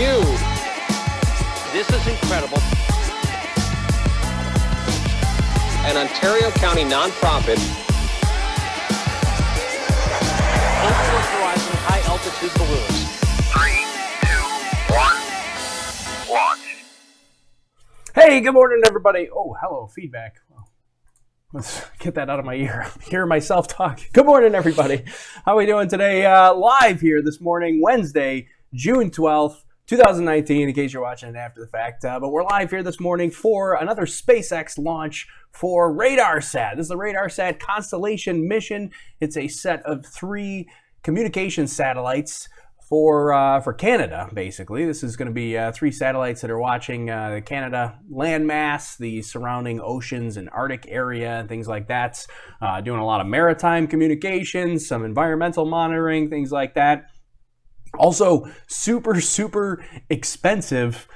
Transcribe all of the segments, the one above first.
you. This is incredible. An Ontario County nonprofit. Onboard Horizon high-altitude balloons. 3, 2, 1, launch. Hey, good morning, everybody. Oh, hello, feedback. Well, let's get that out of my ear. Hear myself talk. Good morning, everybody. How are we doing today? Live here this morning, Wednesday, June 12th, 2019, in case you're watching it after the fact. But we're live here this morning for another SpaceX launch for RADARSAT. This is the RADARSAT Constellation mission. It's a set of 3 communication satellites for Canada, basically. This is going to be 3 satellites that are watching the Canada landmass, the surrounding oceans and Arctic area, and things like that. Doing a lot of maritime communications, some environmental monitoring, things like that. Also, super expensive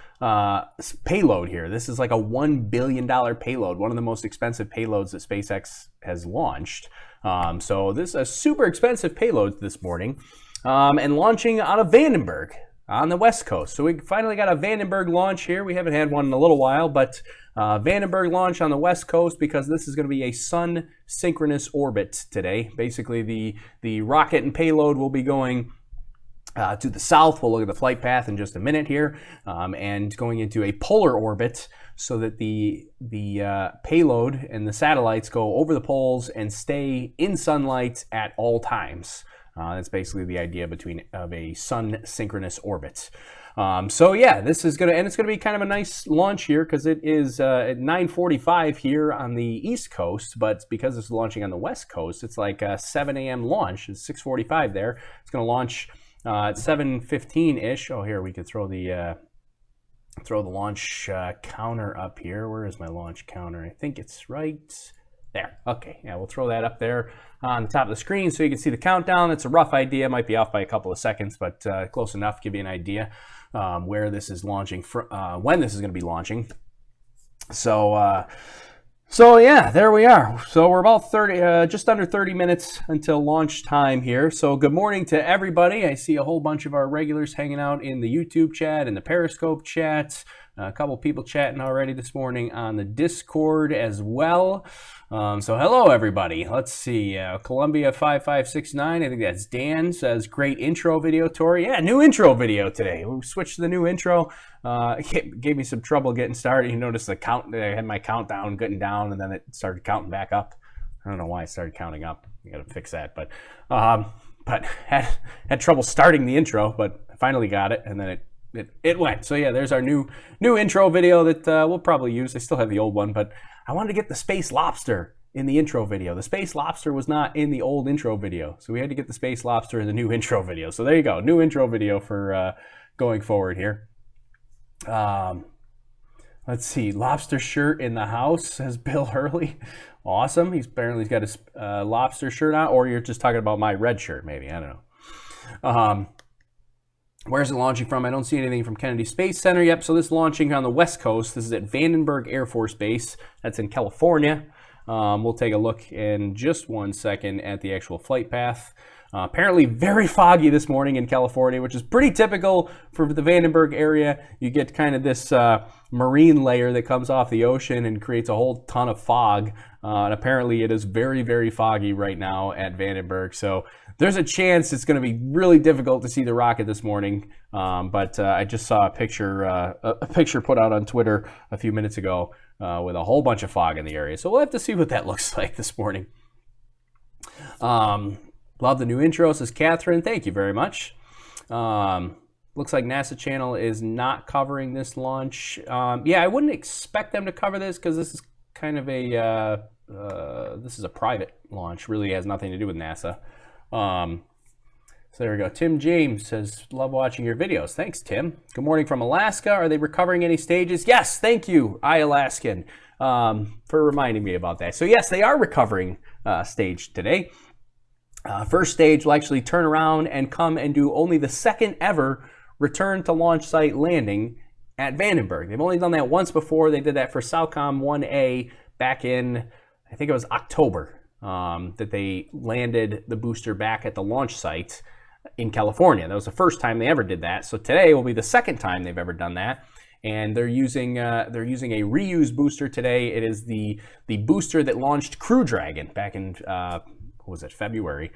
payload here. This is like a $1 billion payload, one of the most expensive payloads that SpaceX has launched. So this is a super expensive payload this morning, and launching out of Vandenberg on the West Coast. So we finally got a Vandenberg launch here. We haven't had one in a little while, but Vandenberg launch on the West Coast because this is going to be a sun synchronous orbit today. Basically, the rocket and payload will be going to the south. We'll look at the flight path in just a minute here, and going into a polar orbit so that the payload and the satellites go over the poles and stay in sunlight at all times. That's basically the idea of a sun synchronous orbit. So yeah, this is it's gonna be kind of a nice launch here because it is at 9:45 here on the East Coast, but because it's launching on the West Coast, it's like a 7 a.m. launch. It's 6:45 there. It's gonna launch at 7:15-ish. Oh, here we could throw the launch counter up here. Where is my launch counter? I think it's right there. Okay, yeah, we'll throw that up there on the top of the screen so you can see the countdown. It's a rough idea. Might be off by a couple of seconds, but close enough to give you an idea where this is launching, when this is going to be launching. So yeah, there we are. So we're about just under 30 minutes until launch time here. So good morning to everybody. I see a whole bunch of our regulars hanging out in the YouTube chat and the Periscope chat. A couple people chatting already this morning on the Discord as well. So hello, everybody. Let's see. Columbia 5569, I think that's Dan, says, great intro video, Tori. Yeah, new intro video today. We switched to the new intro. It gave me some trouble getting started. You notice the count. I had my countdown getting down, and then it started counting back up. I don't know why it started counting up. You got to fix that. But had trouble starting the intro, but I finally got it, and then it went. So yeah, there's our new intro video that we'll probably use. I still have the old one, but I wanted to get the space lobster in the intro video. The space lobster was not in the old intro video, so we had to get the space lobster in the new intro video. So there you go, new intro video for going forward here. Let's see, lobster shirt in the house, says Bill Hurley. Awesome. He's got his lobster shirt on, or you're just talking about my red shirt, maybe. I don't know. Where's it launching from? I don't see anything from Kennedy Space Center. Yep, so this is launching on the West Coast. This is at Vandenberg Air Force Base. That's in California. We'll take a look in just one second at the actual flight path. Apparently very foggy this morning in California, which is pretty typical for the Vandenberg area. You get kind of this marine layer that comes off the ocean and creates a whole ton of fog. And apparently it is very foggy right now at Vandenberg. So there's a chance it's going to be really difficult to see the rocket this morning. But I just saw a picture put out on Twitter a few minutes ago with a whole bunch of fog in the area. So we'll have to see what that looks like this morning. Love the new intro, says Catherine. Thank you very much. Looks like NASA channel is not covering this launch. Yeah, I wouldn't expect them to cover this because this is kind of this is a private launch. Really has nothing to do with NASA. So there we go. Tim James says, love watching your videos. Thanks, Tim. Good morning from Alaska. Are they recovering any stages? Yes, thank you, iAlaskan, for reminding me about that. So yes, they are recovering stage today. First stage will actually turn around and come and do only the second ever return to launch site landing at Vandenberg. They've only done that once before. They did that for Falcon 1A back in, I think it was October, that they landed the booster back at the launch site. in California. That was the first time they ever did that. So today will be the second time they've ever done that. And they're using a reused booster today. It is the booster that launched Crew Dragon back in what was it, February.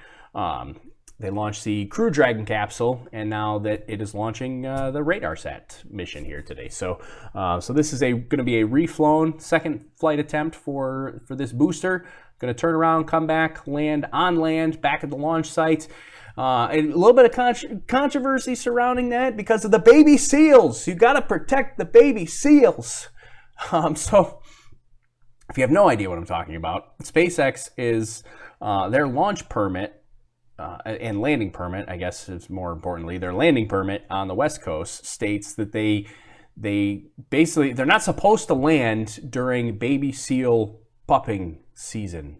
They launched the Crew Dragon capsule, and now that it is launching the RADARSAT mission here today. So this is going to be a reflown second flight attempt for this booster. Going to turn around, come back, land on land, back at the launch site. A little bit of controversy surrounding that because of the baby seals. You got to protect the baby seals. So if you have no idea what I'm talking about, SpaceX is their launch permit and landing permit, I guess is more importantly, their landing permit on the West Coast states that they basically, they're not supposed to land during baby seal pupping season.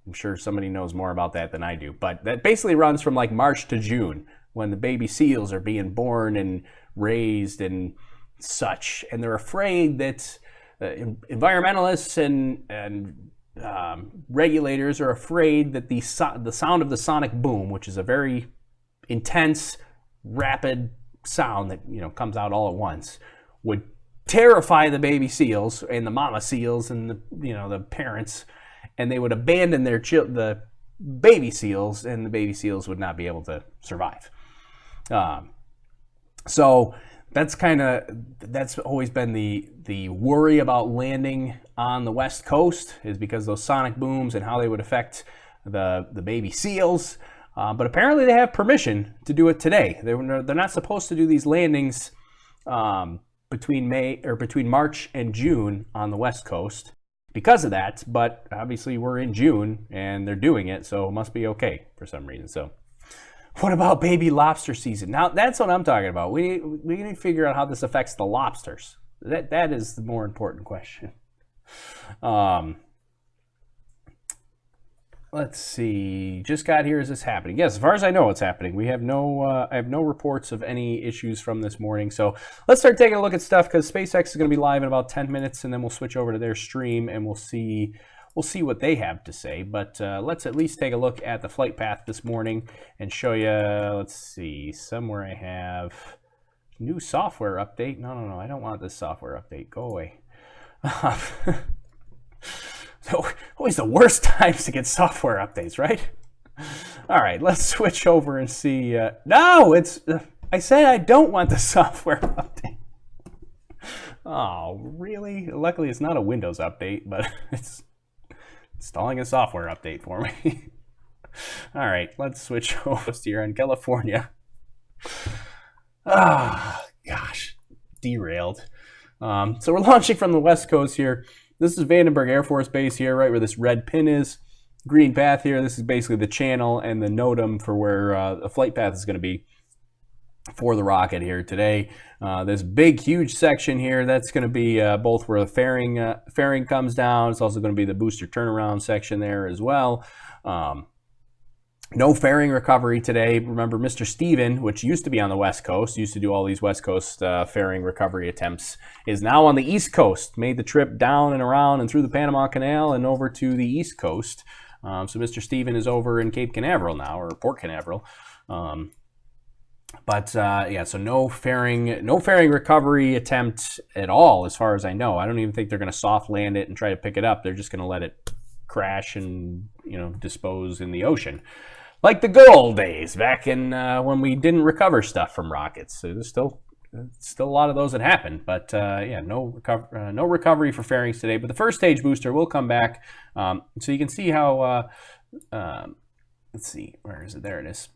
I'm sure somebody knows more about that than I do, but that basically runs from like March to June when the baby seals are being born and raised and such, and they're afraid that environmentalists and regulators are afraid that the sound of the sonic boom, which is a very intense, rapid sound that comes out all at once, would terrify the baby seals and the mama seals and the parents, and they would abandon the baby seals, and the baby seals would not be able to survive. So that's always been the worry about landing on the West Coast, is because those sonic booms and how they would affect the baby seals. But apparently they have permission to do it today. They're not supposed to do these landings between March and June on the West Coast because of that. But obviously we're in June and they're doing it, so it must be okay for some reason. So what about baby lobster season? Now that's what I'm talking about. We need to figure out how this affects the lobsters. That is the more important question. Let's see. Just got here. Is this happening? Yes, as far as I know, it's happening. We have I have no reports of any issues from this morning. So let's start taking a look at stuff, because SpaceX is going to be live in about 10 minutes, and then we'll switch over to their stream and we'll see what they have to say. But let's at least take a look at the flight path this morning and show you. Let's see. Somewhere I have new software update. No. I don't want this software update. Go away. So always the worst times to get software updates, right? All right, let's switch over and see. No, I said I don't want the software update. Oh, really? Luckily, it's not a Windows update, but it's installing a software update for me. All right, let's switch over here in California. Ah, gosh, derailed. So we're launching from the West Coast here. This is Vandenberg Air Force Base here, right where this red pin is. Green path here. This is basically the channel and the NOTAM for where the flight path is going to be for the rocket here today. This big, huge section here, that's going to be both where the fairing comes down. It's also going to be the booster turnaround section there as well. No fairing recovery today. Remember, Mr. Steven, which used to be on the West Coast, used to do all these West Coast fairing recovery attempts, is now on the East Coast. Made the trip down and around and through the Panama Canal and over to the East Coast. So Mr. Steven is over in Cape Canaveral now, or Port Canaveral. Yeah, so no fairing recovery attempt at all, as far as I know. I don't even think they're going to soft land it and try to pick it up. They're just going to let it crash and dispose in the ocean, like the good old days back in when we didn't recover stuff from rockets. So there's still a lot of those that happen, but yeah, no recovery for fairings today. But the first stage booster will come back, so you can see how. Let's see, where is it? There it is.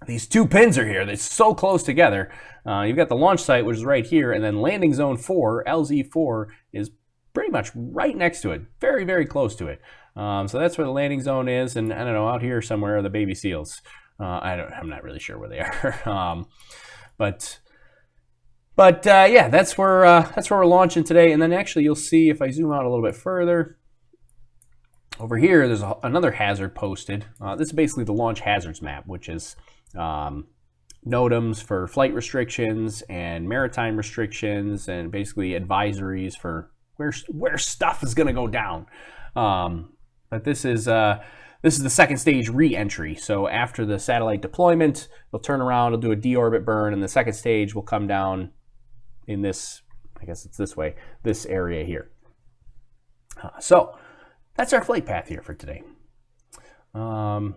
These two pins are here. They're so close together. You've got the launch site, which is right here, and then landing zone 4, LZ4, is pretty much right next to it. Very, very close to it. So that's where the landing zone is, and I don't know, out here somewhere are the baby seals. I'm not really sure where they are. Yeah, that's where we're launching today. And then actually, you'll see if I zoom out a little bit further. Over here, there's another hazard posted. This is basically the launch hazards map, which is NOTAMs for flight restrictions and maritime restrictions, and basically advisories for where stuff is going to go down. But this is this is the second stage re-entry. So after the satellite deployment, it'll turn around, it'll do a deorbit burn, and the second stage will come down in this, I guess it's this way, this area here. So that's our flight path here for today. All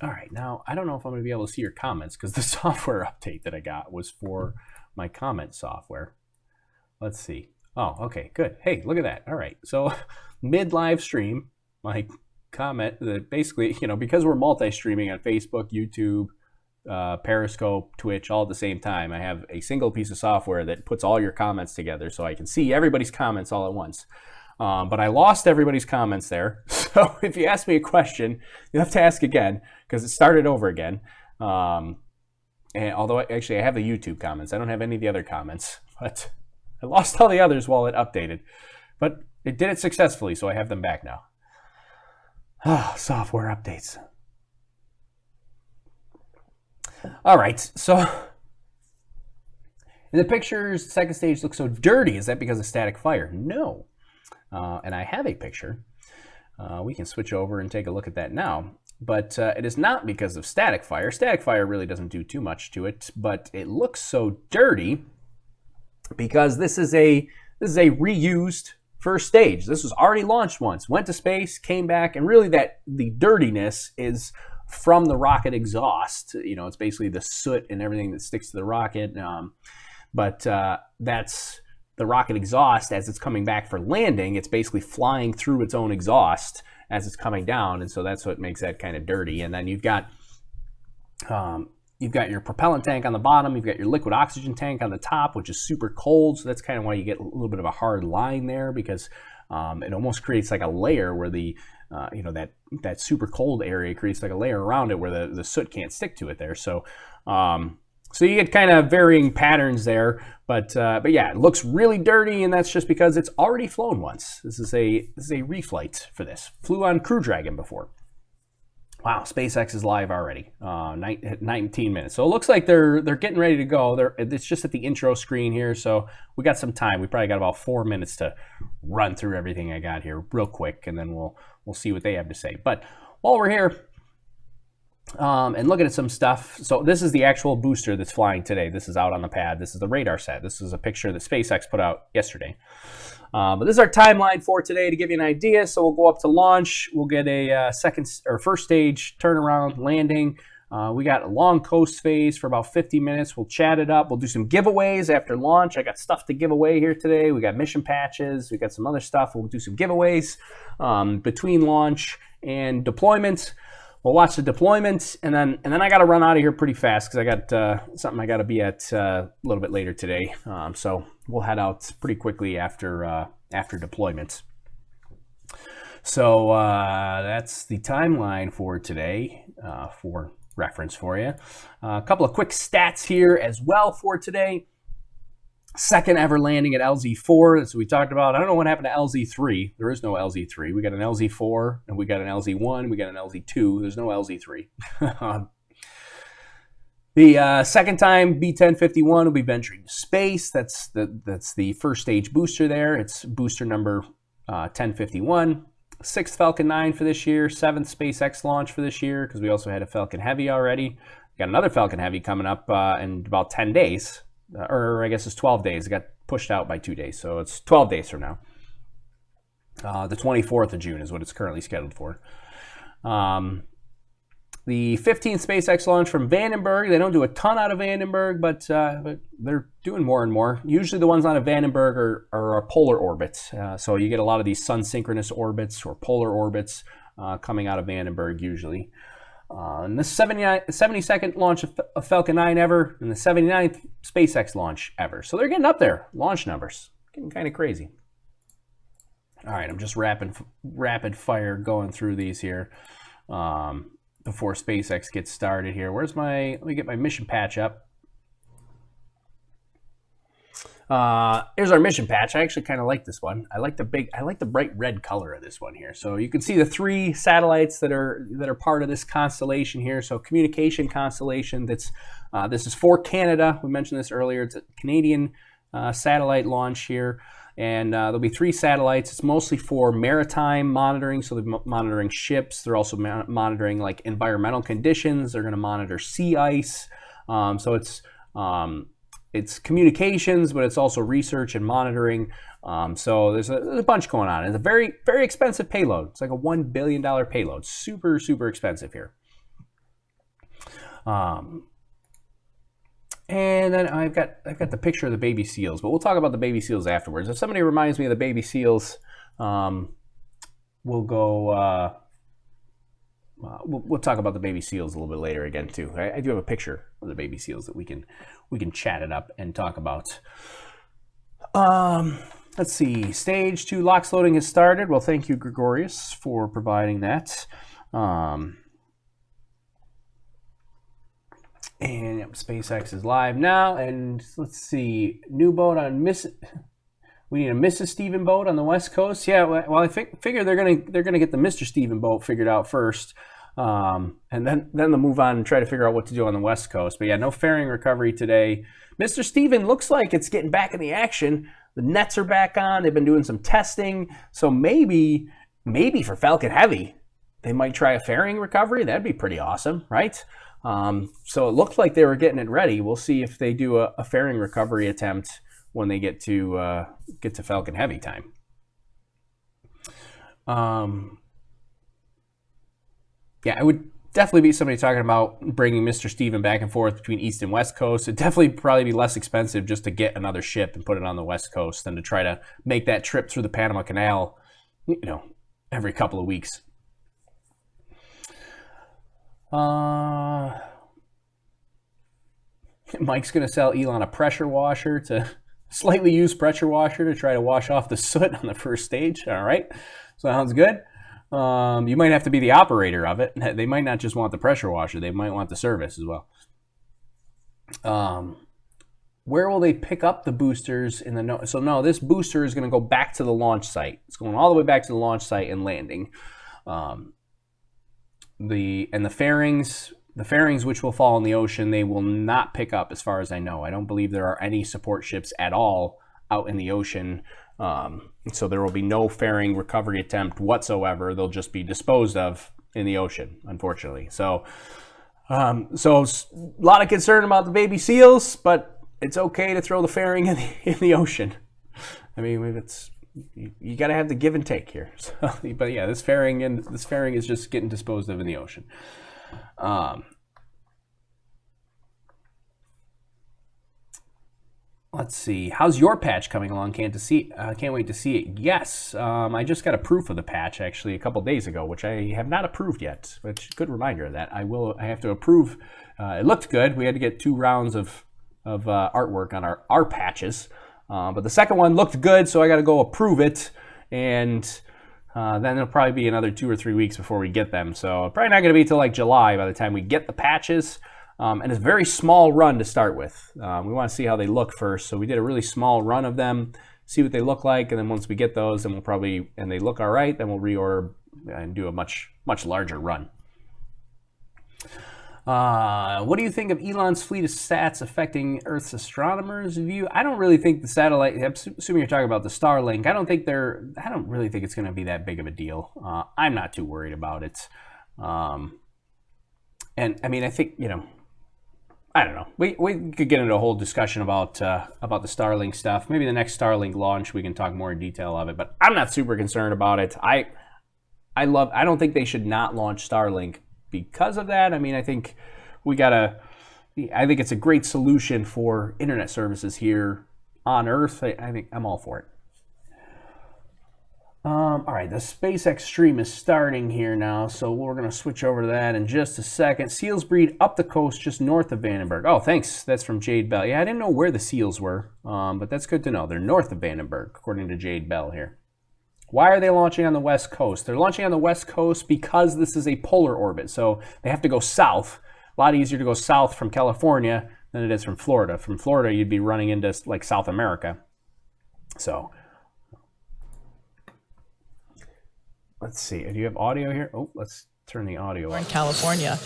right, now I don't know if I'm going to be able to see your comments because the software update that I got was for my comment software. Let's see. Oh, okay, good. Hey, look at that. All right, so mid-live stream, my comment that basically, because we're multi-streaming on Facebook, YouTube, Periscope, Twitch, all at the same time, I have a single piece of software that puts all your comments together so I can see everybody's comments all at once. But I lost everybody's comments there. So if you ask me a question, you have to ask again because it started over again. And although actually I have the YouTube comments, I don't have any of the other comments, but I lost all the others while it updated. But it did it successfully, so I have them back now. Software updates. All right, so in the pictures, the second stage looks so dirty. Is that because of static fire? No. And I have a picture. We can switch over and take a look at that now. But it is not because of static fire. Static fire really doesn't do too much to it, but it looks so dirty because this is a reused first stage. This was already launched once, went to space, came back, and really the dirtiness is from the rocket exhaust. It's basically the soot and everything that sticks to the rocket. But that's the rocket exhaust as it's coming back for landing. It's basically flying through its own exhaust as it's coming down, and so that's what makes that kind of dirty. And then you've got your propellant tank on the bottom. You've got your liquid oxygen tank on the top, which is super cold. So that's kind of why you get a little bit of a hard line there because it almost creates like a layer where the that super cold area creates like a layer around it where the soot can't stick to it there. So so you get kind of varying patterns there, but yeah, it looks really dirty, and that's just because it's already flown once. This is a reflight for this. Flew on Crew Dragon before. Wow, SpaceX is live already. 19 minutes. So it looks like they're getting ready to go. It's just at the intro screen here, so we got some time. We probably got about 4 minutes to run through everything I got here real quick, and then we'll see what they have to say. But while we're here, and looking at some stuff. So this is the actual booster that's flying today. This is out on the pad. This is the RADARSAT. This is a picture that SpaceX put out yesterday. But this is our timeline for today to give you an idea. So we'll go up to launch. We'll get a first stage turnaround landing. We got a long coast phase for about 50 minutes. We'll chat it up. We'll do some giveaways after launch. I got stuff to give away here today. We got mission patches. We got some other stuff. We'll do some giveaways between launch and deployment. We'll watch the deployment, and then I got to run out of here pretty fast because I got something I got to be at a little bit later today. So we'll head out pretty quickly after deployment. So that's the timeline for today for reference for you. A couple of quick stats here as well for today. Second ever landing at LZ4. That's what we talked about. I don't know what happened to LZ3. There is no LZ3. We got an LZ4, and we got an LZ1, we got an LZ2. There's no LZ3. The second time B-1051 will be venturing to space. That's the first stage booster there. It's booster number 1051. Sixth Falcon 9 for this year. Seventh SpaceX launch for this year because we also had a Falcon Heavy already. Got another Falcon Heavy coming up in about 10 days. Or I guess it's 12 days. It got pushed out by 2 days, so it's 12 days from now. The 24th of June is what it's currently scheduled for. The 15th SpaceX launch from Vandenberg. They don't do a ton out of Vandenberg, but they're doing more and more. Usually the ones out of Vandenberg are polar orbits. So you get a lot of these sun-synchronous orbits or polar orbits coming out of Vandenberg usually. And the 72nd launch of Falcon 9 ever, and the 79th SpaceX launch ever. So they're getting up there, launch numbers. Getting kind of crazy. All right, I'm just rapid fire going through these here before SpaceX gets started here. Let me get my mission patch up. Here's our mission patch. I actually kind of like this one. I like the bright red color of this one here. So you can see the 3 satellites that are part of this constellation here. So communication constellation. This is for Canada. We mentioned this earlier. It's a Canadian satellite launch here. And there'll be 3 satellites. It's mostly for maritime monitoring, so they're monitoring ships. They're also monitoring like environmental conditions. They're going to monitor sea ice. So it's communications, but it's also research and monitoring. So there's a bunch going on. It's a very, very expensive payload. It's like a $1 billion payload. Super, super expensive here. And then I've got the picture of the baby seals, but we'll talk about the baby seals afterwards. If somebody reminds me of the baby seals, we'll go. We'll talk about the baby seals a little bit later again too. I do have a picture of the baby seals that we can chat it up and talk about. Let's see. Stage 2 LOX loading has started. Well, thank you, Gregorius, for providing that. And yep, SpaceX is live now. And let's see, new boat on we need a Mrs. Stephen boat on the West Coast. Yeah, well, I figure they're gonna get the Mr. Stephen boat figured out first, and then they'll move on and try to figure out what to do on the West Coast. But yeah, no fairing recovery today. Mr. Stephen looks like it's getting back in the action. The nets are back on. They've been doing some testing, so maybe for Falcon Heavy, they might try a fairing recovery. That'd be pretty awesome, right? So it looked like they were getting it ready. We'll see if they do a fairing recovery attempt when they get to Falcon Heavy time. Yeah, it would definitely be somebody talking about bringing Mr. Stephen back and forth between East and West Coast. It'd definitely probably be less expensive just to get another ship and put it on the West Coast than to try to make that trip through the Panama Canal, every couple of weeks. Mike's going to sell Elon a pressure washer slightly used pressure washer to try to wash off the soot on the first stage. All right. Sounds good. You might have to be the operator of it. They might not just want the pressure washer. They might want the service as well. Where will they pick up the boosters in the So no, this booster is going to go back to the launch site. It's going all the way back to the launch site and landing. The fairings which will fall in the ocean, they will not pick up as far as I know. I don't believe there are any support ships at all out in the ocean. So there will be no fairing recovery attempt whatsoever. They'll just be disposed of in the ocean, unfortunately. So a lot of concern about the baby seals, but it's okay to throw the fairing in the ocean. I mean, you got to have the give and take here. So, but yeah, this fairing is just getting disposed of in the ocean. Let's see. How's your patch coming along? Can't wait to see it. Yes, I just got a proof of the patch actually a couple days ago, which I have not approved yet. Which good reminder of that. I have to approve. It looked good. We had to get 2 rounds of artwork on our patches, but the second one looked good, so I got to go approve it, and then it'll probably be another 2 or 3 weeks before we get them. So probably not going to be till like July by the time we get the patches. And it's a very small run to start with. We want to see how they look first. So we did a really small run of them, see what they look like. And then once we get those, then and they look all right, then we'll reorder and do a much, much larger run. What do you think of Elon's fleet of sats affecting Earth's astronomers' view? I don't really think the satellite, I'm assuming you're talking about the Starlink, I don't really think it's going to be that big of a deal. I'm not too worried about it. And I mean, I think, I don't know. We could get into a whole discussion about the Starlink stuff. Maybe the next Starlink launch we can talk more in detail of it. But I'm not super concerned about it. I don't think they should not launch Starlink because of that. I mean, I think I think it's a great solution for internet services here on Earth. I think I'm all for it. All right, the SpaceX stream is starting here now, so we're going to switch over to that in just a second. Seals breed up the coast just north of Vandenberg. Oh, thanks. That's from Jade Bell. Yeah, I didn't know where the seals were, but that's good to know. They're north of Vandenberg, according to Jade Bell here. Why are they launching on the West Coast? They're launching on the West Coast because this is a polar orbit, so they have to go south. A lot easier to go south from California than it is from Florida. From Florida, you'd be running into like South America. So let's see. Do you have audio here? Oh, let's turn the audio on. In California,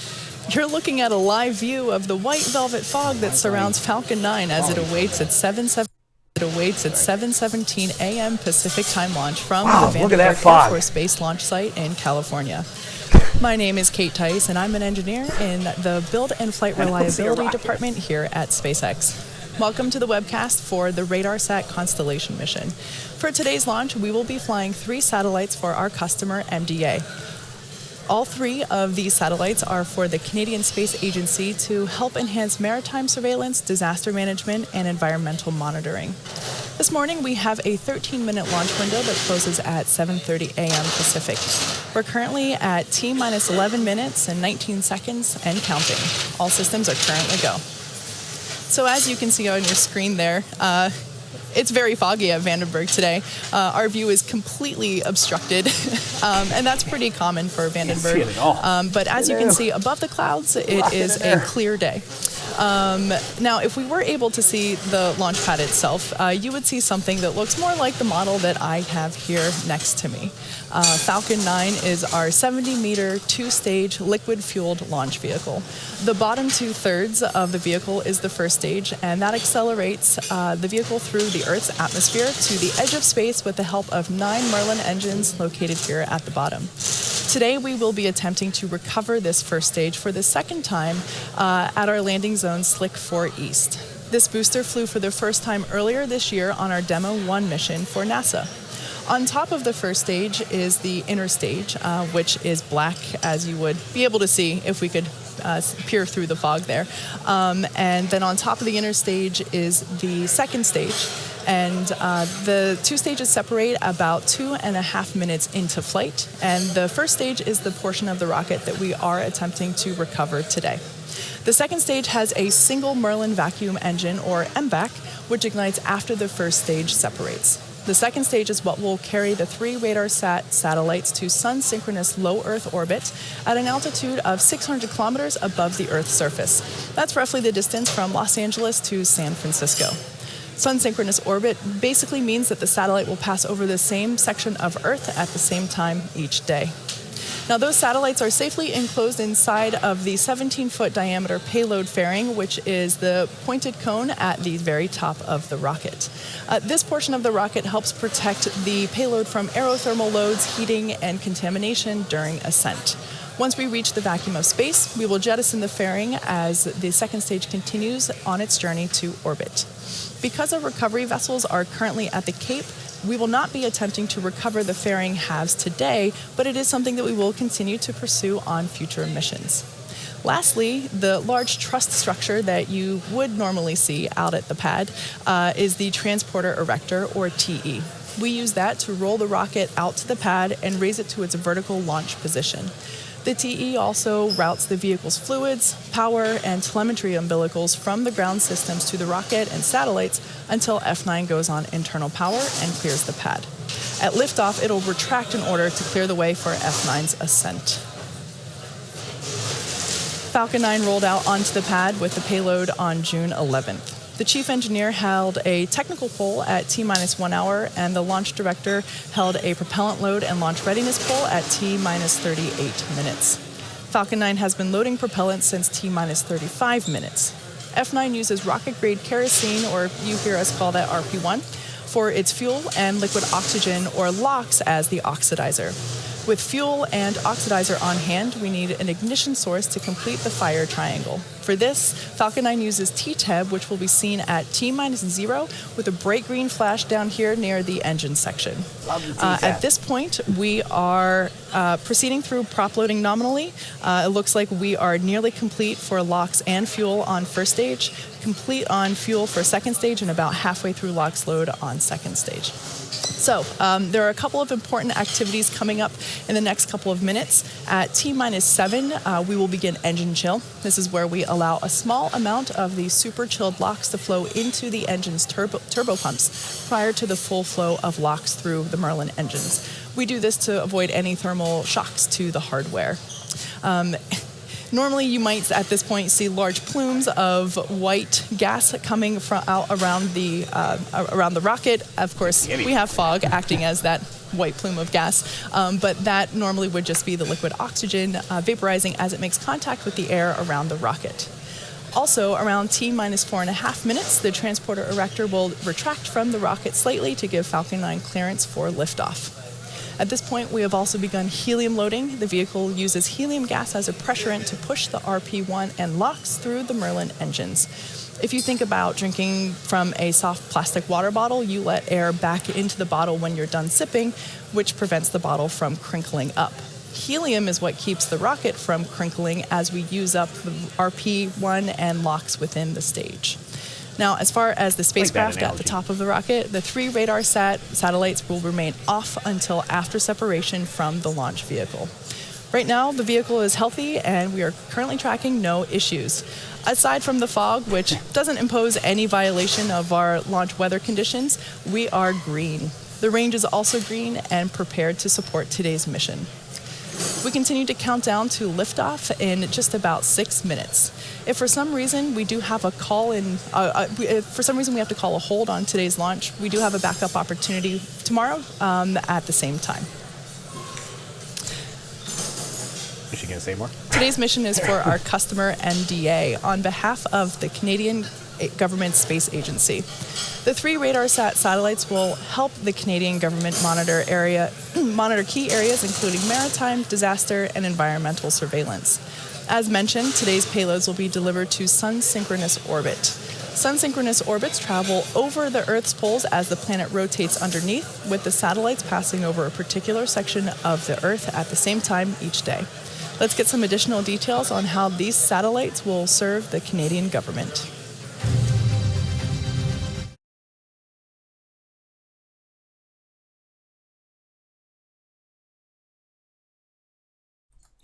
you're looking at a live view of the white velvet fog that surrounds Falcon 9 as it awaits its 778 awaits its 7:17 a.m. Pacific time launch from Wow, the look at that Vandenberg fog. Air Force Base Launch Site in California. My name is Kate Tice, and I'm an engineer in the Build and Flight Reliability Department here at SpaceX. Welcome to the webcast for the RADARSAT Constellation mission. For today's launch, we will be flying 3 satellites for our customer, MDA. All 3 of these satellites are for the Canadian Space Agency to help enhance maritime surveillance, disaster management, and environmental monitoring. This morning, we have a 13-minute launch window that closes at 7:30 a.m. Pacific. We're currently at T-minus 11 minutes and 19 seconds and counting. All systems are currently go. So as you can see on your screen there, it's very foggy at Vandenberg today. Our view is completely obstructed, and that's pretty common for Vandenberg. Can't see it at all. But as you can see above the clouds, it is a clear day. Now, if we were able to see the launch pad itself, you would see something that looks more like the model that I have here next to me. Falcon 9 is our 70-meter, 2-stage liquid-fueled launch vehicle. The bottom 2/3 of the vehicle is the first stage, and that accelerates the vehicle through the Earth's atmosphere to the edge of space with the help of 9 Merlin engines located here at the bottom. Today, we will be attempting to recover this first stage for the second time at our landing zone Slick 4 East. This booster flew for the first time earlier this year on our Demo 1 mission for NASA. On top of the first stage is the inner stage, which is black, as you would be able to see if we could peer through the fog there. And then on top of the inner stage is the second stage. And the 2 stages separate about 2.5 minutes into flight. And the first stage is the portion of the rocket that we are attempting to recover today. The second stage has a single Merlin vacuum engine, or MVAC, which ignites after the first stage separates. The second stage is what will carry the 3 RADARSAT satellites to sun-synchronous low Earth orbit at an altitude of 600 kilometers above the Earth's surface. That's roughly the distance from Los Angeles to San Francisco. Sun-synchronous orbit basically means that the satellite will pass over the same section of Earth at the same time each day. Now, those satellites are safely enclosed inside of the 17-foot diameter payload fairing, which is the pointed cone at the very top of the rocket. This portion of the rocket helps protect the payload from aerothermal loads, heating, and contamination during ascent. Once we reach the vacuum of space, we will jettison the fairing as the second stage continues on its journey to orbit. Because our recovery vessels are currently at the Cape, we will not be attempting to recover the fairing halves today, but it is something that we will continue to pursue on future missions. Lastly, the large truss structure that you would normally see out at the pad is the transporter erector, or TE. We use that to roll the rocket out to the pad and raise it to its vertical launch position. The TE also routes the vehicle's fluids, power, and telemetry umbilicals from the ground systems to the rocket and satellites until F9 goes on internal power and clears the pad. At liftoff, it'll retract in order to clear the way for F9's ascent. Falcon 9 rolled out onto the pad with the payload on June 11th. The chief engineer held a technical poll at T-minus 1 hour, and the launch director held a propellant load and launch readiness poll at T-minus 38 minutes. Falcon 9 has been loading propellant since T-minus 35 minutes. F9 uses rocket-grade kerosene, or you hear us call that RP1, for its fuel, and liquid oxygen, or LOX, as the oxidizer. With fuel and oxidizer on hand, we need an ignition source to complete the fire triangle. For this, Falcon 9 uses TTEB, which will be seen at T-minus 0 with a bright green flash down here near the engine section. At this point, we are proceeding through prop loading nominally. It looks like we are nearly complete for LOX and fuel on first stage, complete on fuel for second stage, and about halfway through LOX load on second stage. So there are a couple of important activities coming up in the next couple of minutes. At T-minus 7, we will begin engine chill. This is where we allow a small amount of the super chilled LOX to flow into the engine's turbo pumps prior to the full flow of LOX through the Merlin engines. We do this to avoid any thermal shocks to the hardware. Normally, you might at this point see large plumes of white gas coming from out around the rocket. Of course, we have fog acting as that white plume of gas, but that normally would just be the liquid oxygen vaporizing as it makes contact with the air around the rocket. Also, around T-minus 4.5 minutes, the transporter erector will retract from the rocket slightly to give Falcon 9 clearance for liftoff. At this point, we have also begun helium loading. The vehicle uses helium gas as a pressurant to push the RP-1 and LOX through the Merlin engines. If you think about drinking from a soft plastic water bottle, you let air back into the bottle when you're done sipping, which prevents the bottle from crinkling up. Helium is what keeps the rocket from crinkling as we use up the RP-1 and LOX within the stage. Now, as far as the spacecraft at the top of the rocket, the 3 RADARSAT satellites will remain off until after separation from the launch vehicle. Right now, the vehicle is healthy and we are currently tracking no issues. Aside from the fog, which doesn't impose any violation of our launch weather conditions, we are green. The range is also green and prepared to support today's mission. We continue to count down to liftoff in just about 6 minutes. If for some reason we do have a call in, if for some reason we have to call a hold on today's launch, we do have a backup opportunity tomorrow at the same time. Is she going to say more? Today's mission is for our customer NDA on behalf of the Canadian Government Space Agency. The 3 RADARSAT satellites will help the Canadian government monitor key areas including maritime, disaster, and environmental surveillance. As mentioned, today's payloads will be delivered to sun-synchronous orbit. Sun-synchronous orbits travel over the Earth's poles as the planet rotates underneath, with the satellites passing over a particular section of the Earth at the same time each day. Let's get some additional details on how these satellites will serve the Canadian government.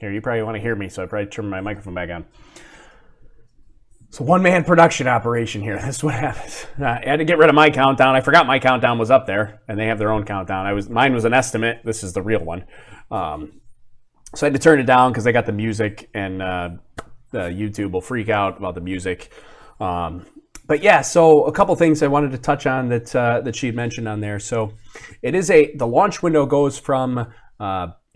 Here, you probably want to hear me, so I probably turn my microphone back on. So one-man production operation here. That's what happens. I had to get rid of my countdown. I forgot my countdown was up there, and they have their own countdown. Mine was an estimate. This is the real one. So I had to turn it down because I got the music, and YouTube will freak out about the music. But yeah, so a couple things I wanted to touch on that she had mentioned on there. So it is the launch window goes from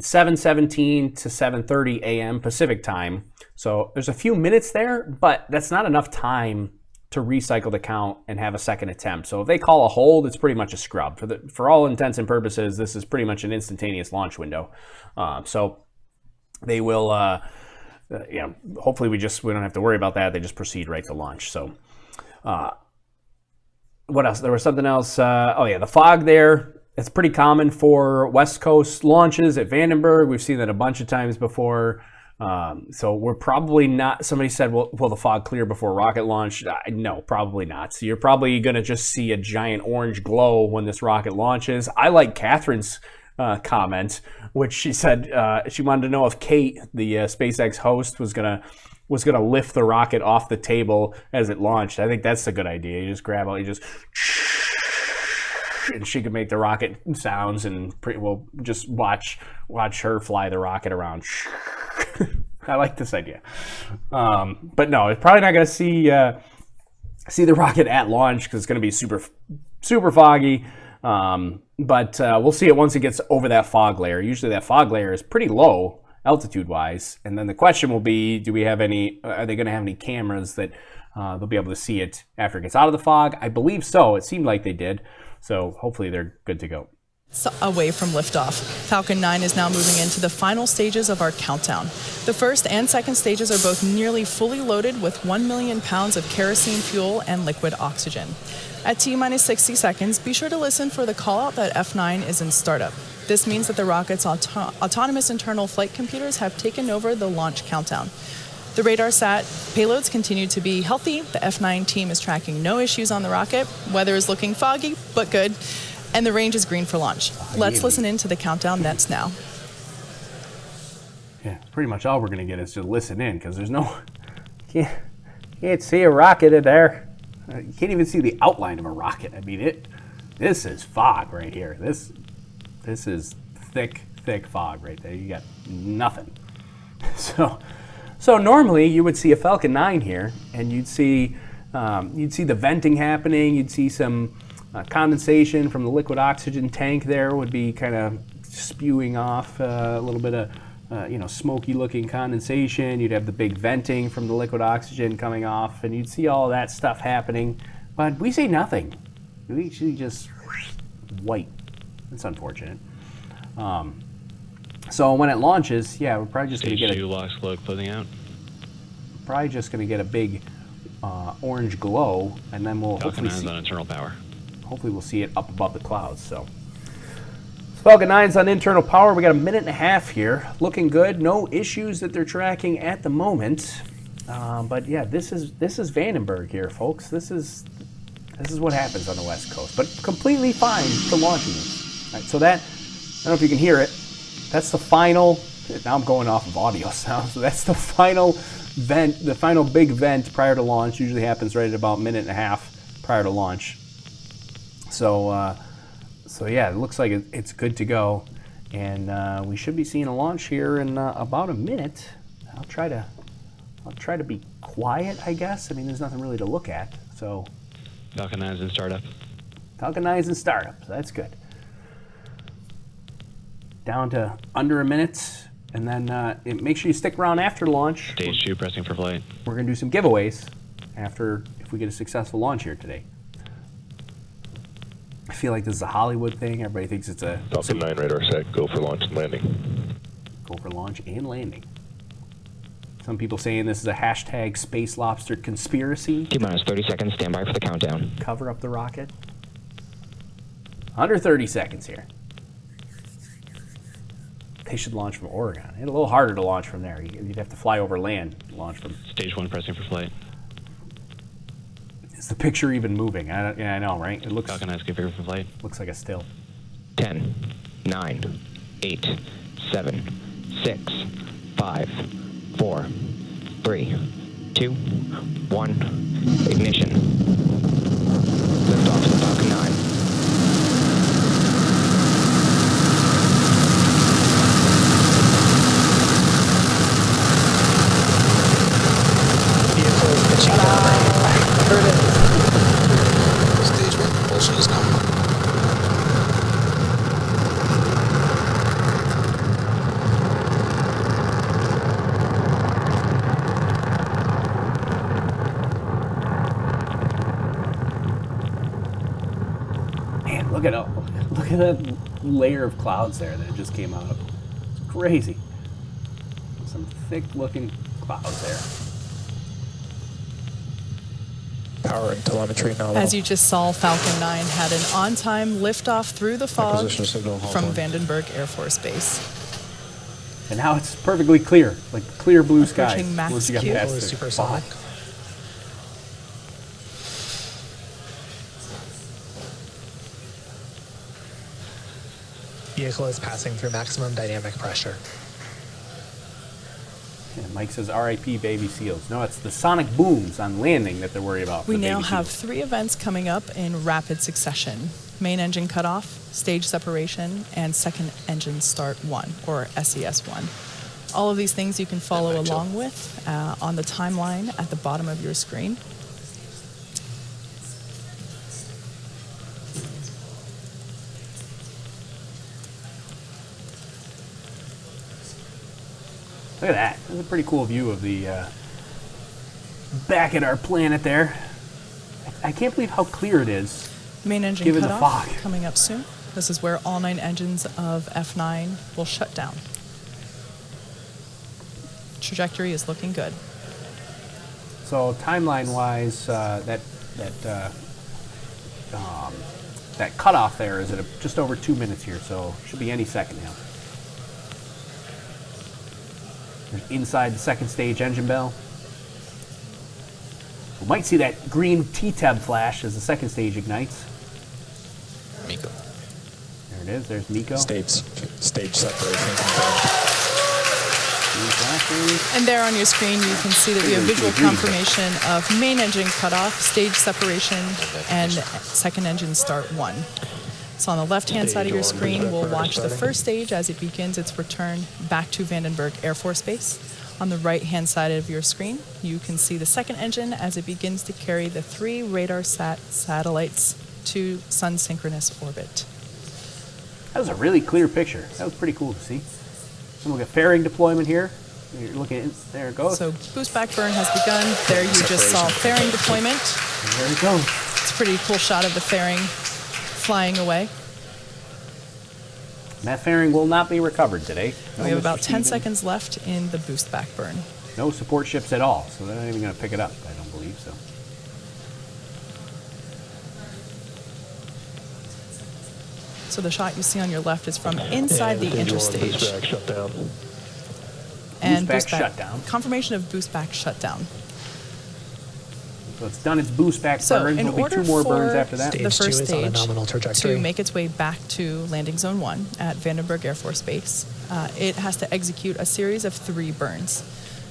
7:17 to 7:30 a.m. Pacific time. So there's a few minutes there, but that's not enough time to recycle the count and have a second attempt. So if they call a hold, it's pretty much a scrub. For all intents and purposes, this is pretty much an instantaneous launch window. So they will, hopefully we don't have to worry about that. They just proceed right to launch. So what else? There was something else. The fog there. It's pretty common for West Coast launches at Vandenberg. We've seen that a bunch of times before. So we're probably not, somebody said, will the fog clear before rocket launch? No, probably not. So you're probably going to just see a giant orange glow when this rocket launches. I like Catherine's comment, which she said she wanted to know if Kate, the SpaceX host, was going to lift the rocket off the table as it launched. I think that's a good idea. You just grab it, and she could make the rocket sounds, and we'll just watch her fly the rocket around. I like this idea, but no, it's probably not going to see the rocket at launch because it's going to be super foggy. But we'll see it once it gets over that fog layer. Usually that fog layer is pretty low altitude-wise, and then the question will be: are they going to have any cameras that they'll be able to see it after it gets out of the fog? I believe so. It seemed like they did. So hopefully they're good to go. Away from liftoff, Falcon 9 is now moving into the final stages of our countdown. The first and second stages are both nearly fully loaded with 1 million pounds of kerosene fuel and liquid oxygen. At T-minus 60 seconds, be sure to listen for the call out that F9 is in startup. This means that the rocket's autonomous internal flight computers have taken over the launch countdown. The RADARSAT payloads continue to be healthy. The F9 team is tracking no issues on the rocket. Weather is looking foggy, but good. And the range is green for launch. Let's listen in to the countdown nets now. Yeah, pretty much all we're going to get is to listen in because there's can't see a rocket in there. You can't even see the outline of a rocket. I mean, this is fog right here. This is thick fog right there. You got nothing. So normally you would see a Falcon 9 here, and you'd see the venting happening. You'd see some condensation from the liquid oxygen tank there would be kind of spewing off a little bit of smoky-looking condensation. You'd have the big venting from the liquid oxygen coming off, and you'd see all that stuff happening. But we see nothing. We see just white. It's unfortunate. So when it launches, yeah, we're probably just going to get probably just going to get a big orange glow, and then we'll hopefully see on internal power. Hopefully we'll see it up above the clouds. So Falcon 9's on internal power. We got a minute and a half here. Looking good. No issues that they're tracking at the moment. But yeah, this is Vandenberg here, folks. This is what happens on the West Coast. But completely fine to launching this. All right, so that, I don't know if you can hear it. That's the final. Now I'm going off of audio sound. So that's the final vent, the final big vent prior to launch. Usually happens right at about a minute and a half prior to launch. So yeah, it looks like it's good to go, and we should be seeing a launch here in about a minute. I'll try to be quiet, I guess. I mean, there's nothing really to look at. So Falcon 9's in startup. Falcon 9's in startup. So that's good. Down to under a minute, and then make sure you stick around after launch. Stage 2 pressing for flight. We're gonna do some giveaways after if we get a successful launch here today. I feel like this is a Hollywood thing. Everybody thinks it's a Falcon 9 radar set, go for launch and landing. Go for launch and landing. Some people saying this is a hashtag Space Lobster conspiracy. T-minus 30 seconds, stand by for the countdown. Cover up the rocket. Under 30 seconds here. They should launch from Oregon. It's a little harder to launch from there. You'd have to fly over land to launch from. Stage 1 pressing for flight. Is the picture even moving? I know, right? It looks. Falcon 9's configured for flight. Looks like a still. 10, 9, 8, 7, 6, 5, 4, 3, 2, 1. Ignition. Lift off the Falcon 9. Stage 1 propulsion is nominal. Man, look at that layer of clouds there that it just came out of. It's crazy. Some thick-looking clouds there. Power and telemetry nominal. As you just saw, Falcon 9 had an on-time liftoff through the fog Acquisition signal, from Hawthorne. Vandenberg Air Force Base. And now it's perfectly clear, like clear blue skies. Approaching max Once you got Q. past the Supersonic. fog. Vehicle is passing through maximum dynamic pressure. And Mike says, RIP baby seals. No, it's the sonic booms on landing that they're worried about. We for now baby have seals. 3 events coming up in rapid succession. Main engine cutoff, stage separation, and second engine start 1, or SES 1. All of these things you can follow along with on the timeline at the bottom of your screen. Look at that. That's a pretty cool view of the back at our planet there. I can't believe how clear it is. Main engine Given the cutoff fog. coming up soon. This is where all 9 engines of F9 will shut down. Trajectory is looking good. So timeline-wise, that cutoff there is at just over 2 minutes here, so should be any second now. There's inside the second stage engine bell. We might see that green T-tab flash as the second stage ignites. Miko. There it is. There's Miko. Stage separation confirmed. And there on your screen, you can see that we have visual confirmation of main engine cutoff, stage separation, and second engine start 1. So on the left-hand side of your screen, we'll watch the first stage as it begins its return back to Vandenberg Air Force Base. On the right-hand side of your screen, you can see the second engine as it begins to carry the 3 RADARSAT satellites to sun-synchronous orbit. That was a really clear picture. That was pretty cool to see. And we'll get fairing deployment here. You're looking at, there it goes. So boost back burn has begun. There you just saw fairing deployment. There it goes. It's a pretty cool shot of the fairing flying away. And that fairing will not be recovered today. We have about 10 seconds left in the boost back burn. No support ships at all, so they're not even going to pick it up. I don't believe so. So the shot you see on your left is from inside the interstage. And Boost back shutdown. Confirmation of boost back shutdown. So it's done its boost back So burn. in There'll be order 2 more burns for after that. the Stage 2 first is on a stage nominal trajectory. to make its way back to landing zone 1 at Vandenberg Air Force Base, it has to execute a series of 3 burns.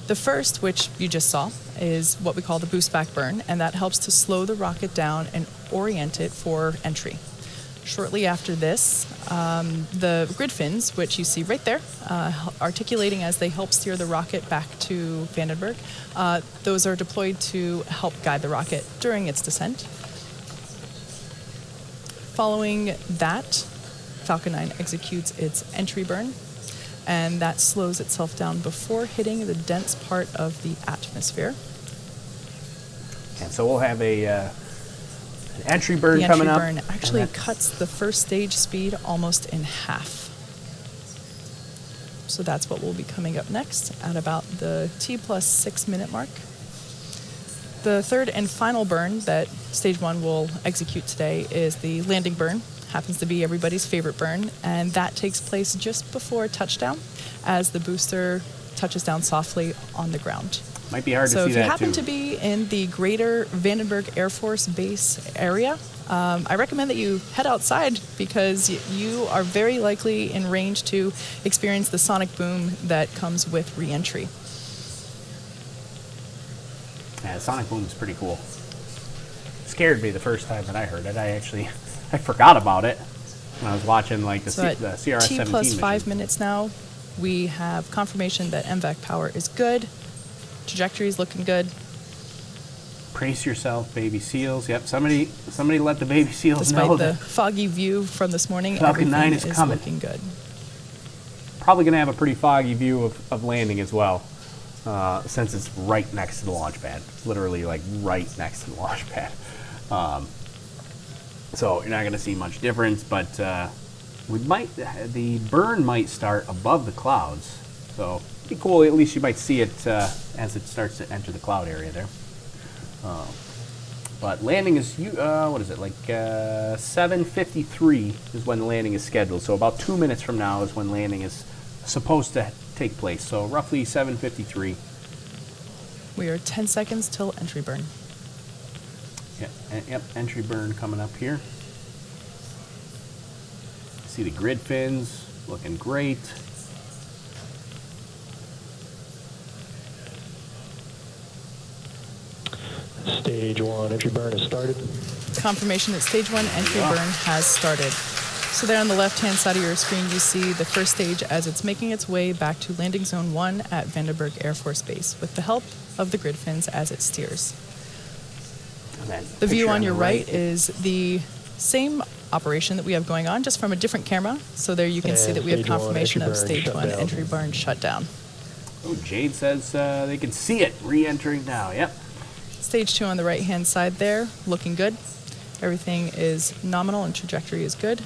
The first, which you just saw, is what we call the boost back burn, and that helps to slow the rocket down and orient it for entry. Shortly after this, the grid fins, which you see right there, articulating as they help steer the rocket back to Vandenberg, those are deployed to help guide the rocket during its descent. Following that, Falcon 9 executes its entry burn, and that slows itself down before hitting the dense part of the atmosphere. And so we'll have an entry burn The coming entry up. burn actually cuts the first stage speed almost in half. So that's what will be coming up next at about the T+6 minute mark. The third and final burn that stage 1 will execute today is the landing burn. Happens to be everybody's favorite burn, and that takes place just before touchdown as the booster touches down softly on the ground. Might be hard So to see if you that happen too. to be in the greater Vandenberg Air Force Base area, I recommend that you head outside because you are very likely in range to experience the sonic boom that comes with re-entry. Yeah, sonic boom is pretty cool. Scared me the first time that I heard it. I forgot about it when I was watching like the So at CRS-17 T+5 mission. minutes now, we have confirmation that MVAC power is good. Trajectory is looking good. Brace yourself, baby seals. Yep, somebody let the baby seals Despite know the that foggy view from this morning, Falcon 9 everything is coming. looking good. probably going to have a pretty foggy view of landing as well, since it's right next to the launch pad. It's literally like right next to the launch pad. So you're not going to see much difference, but the burn might start above the clouds. So it'd be cool. At least you might see it as it starts to enter the cloud area there. But landing is, what is it, like 7:53 is when landing is scheduled. So about 2 minutes from now is when landing is supposed to take place. So roughly 7:53. We are 10 seconds till entry burn. Yep, entry burn coming up here. See the grid fins looking great. Stage 1 entry burn has started. Confirmation that stage 1 entry burn has started. So there on the left-hand side of your screen, you see the first stage as it's making its way back to landing zone 1 at Vandenberg Air Force Base with the help of the grid fins as it steers. The view on your right is the same operation that we have going on, just from a different camera. So there you can see that we have stage one, confirmation entry of burn stage shut 1 down. entry burn shutdown. Oh, Jade says they can see it re-entering now. Yep. Stage 2 on the right-hand side there, looking good. Everything is nominal and trajectory is good.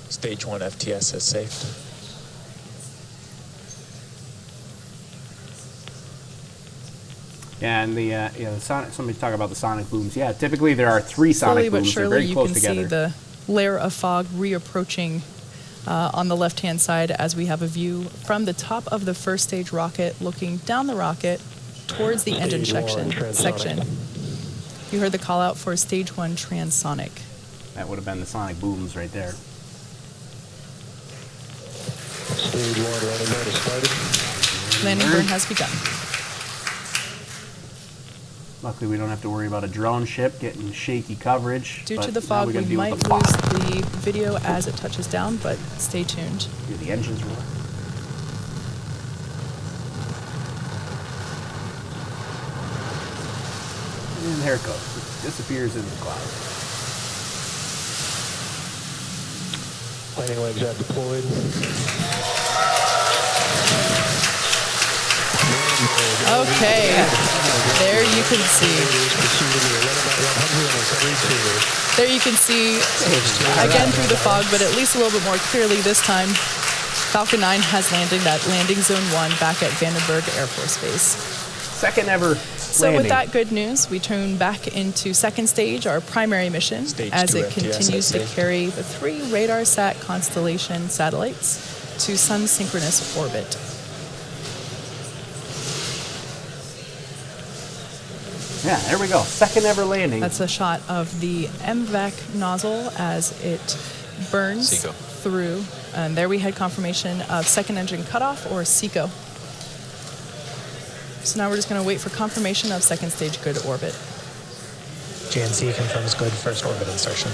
Stage 1 FTS is safe. Yeah, and the sonic. Somebody's talking about the sonic booms. Yeah, typically there are 3 Slowly sonic but booms. They're surely very you close can together. see the layer of fog reapproaching on the left-hand side as we have a view from the top of the first stage rocket looking down the rocket towards the engine Stage one, section. transonic. You heard the call out for stage 1 transonic. That would have been the sonic booms right there. Stage 1 landing burn has started. Landing burn has begun. Luckily, we don't have to worry about a drone ship getting shaky coverage. Due but to the now fog, we we gotta deal might with lose the fog. the video as it touches down, but stay tuned. Hear the engines roar. And there it goes. It disappears in the cloud. Landing legs are deployed. Okay, there you can see. There you can see, again through the fog, but at least a little bit more clearly this time, Falcon 9 has landed at Landing Zone 1 back at Vandenberg Air Force Base. Second ever So landing. with that good news, we turn back into second stage, our primary mission, Stage as 2 it FTS continues to safe. carry the 3 RADARSAT constellation satellites to sun-synchronous orbit. Yeah, there we go. Second ever landing. That's a shot of the MVAC nozzle as it burns SECO. through. And there we had confirmation of second engine cutoff, or SECO. So now we're just going to wait for confirmation of second stage good orbit. GNC confirms good first orbit insertion.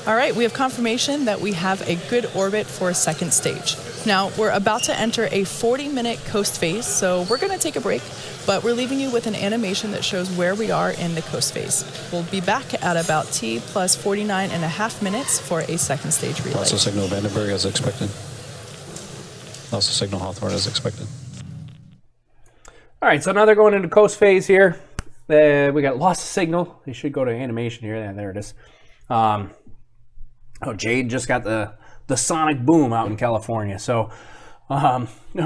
All right, we have confirmation that we have a good orbit for second stage. Now, we're about to enter a 40-minute coast phase, so we're going to take a break, but we're leaving you with an animation that shows where we are in the coast phase. We'll be back at about T plus 49.5 minutes for a second stage relay. Also signal Vandenberg as expected. Also signal Hawthorne as expected. All right, so now they're going into coast phase here. We got lost of signal. They should go to animation here. Yeah, there it is. Jade just got the sonic boom out in California. So,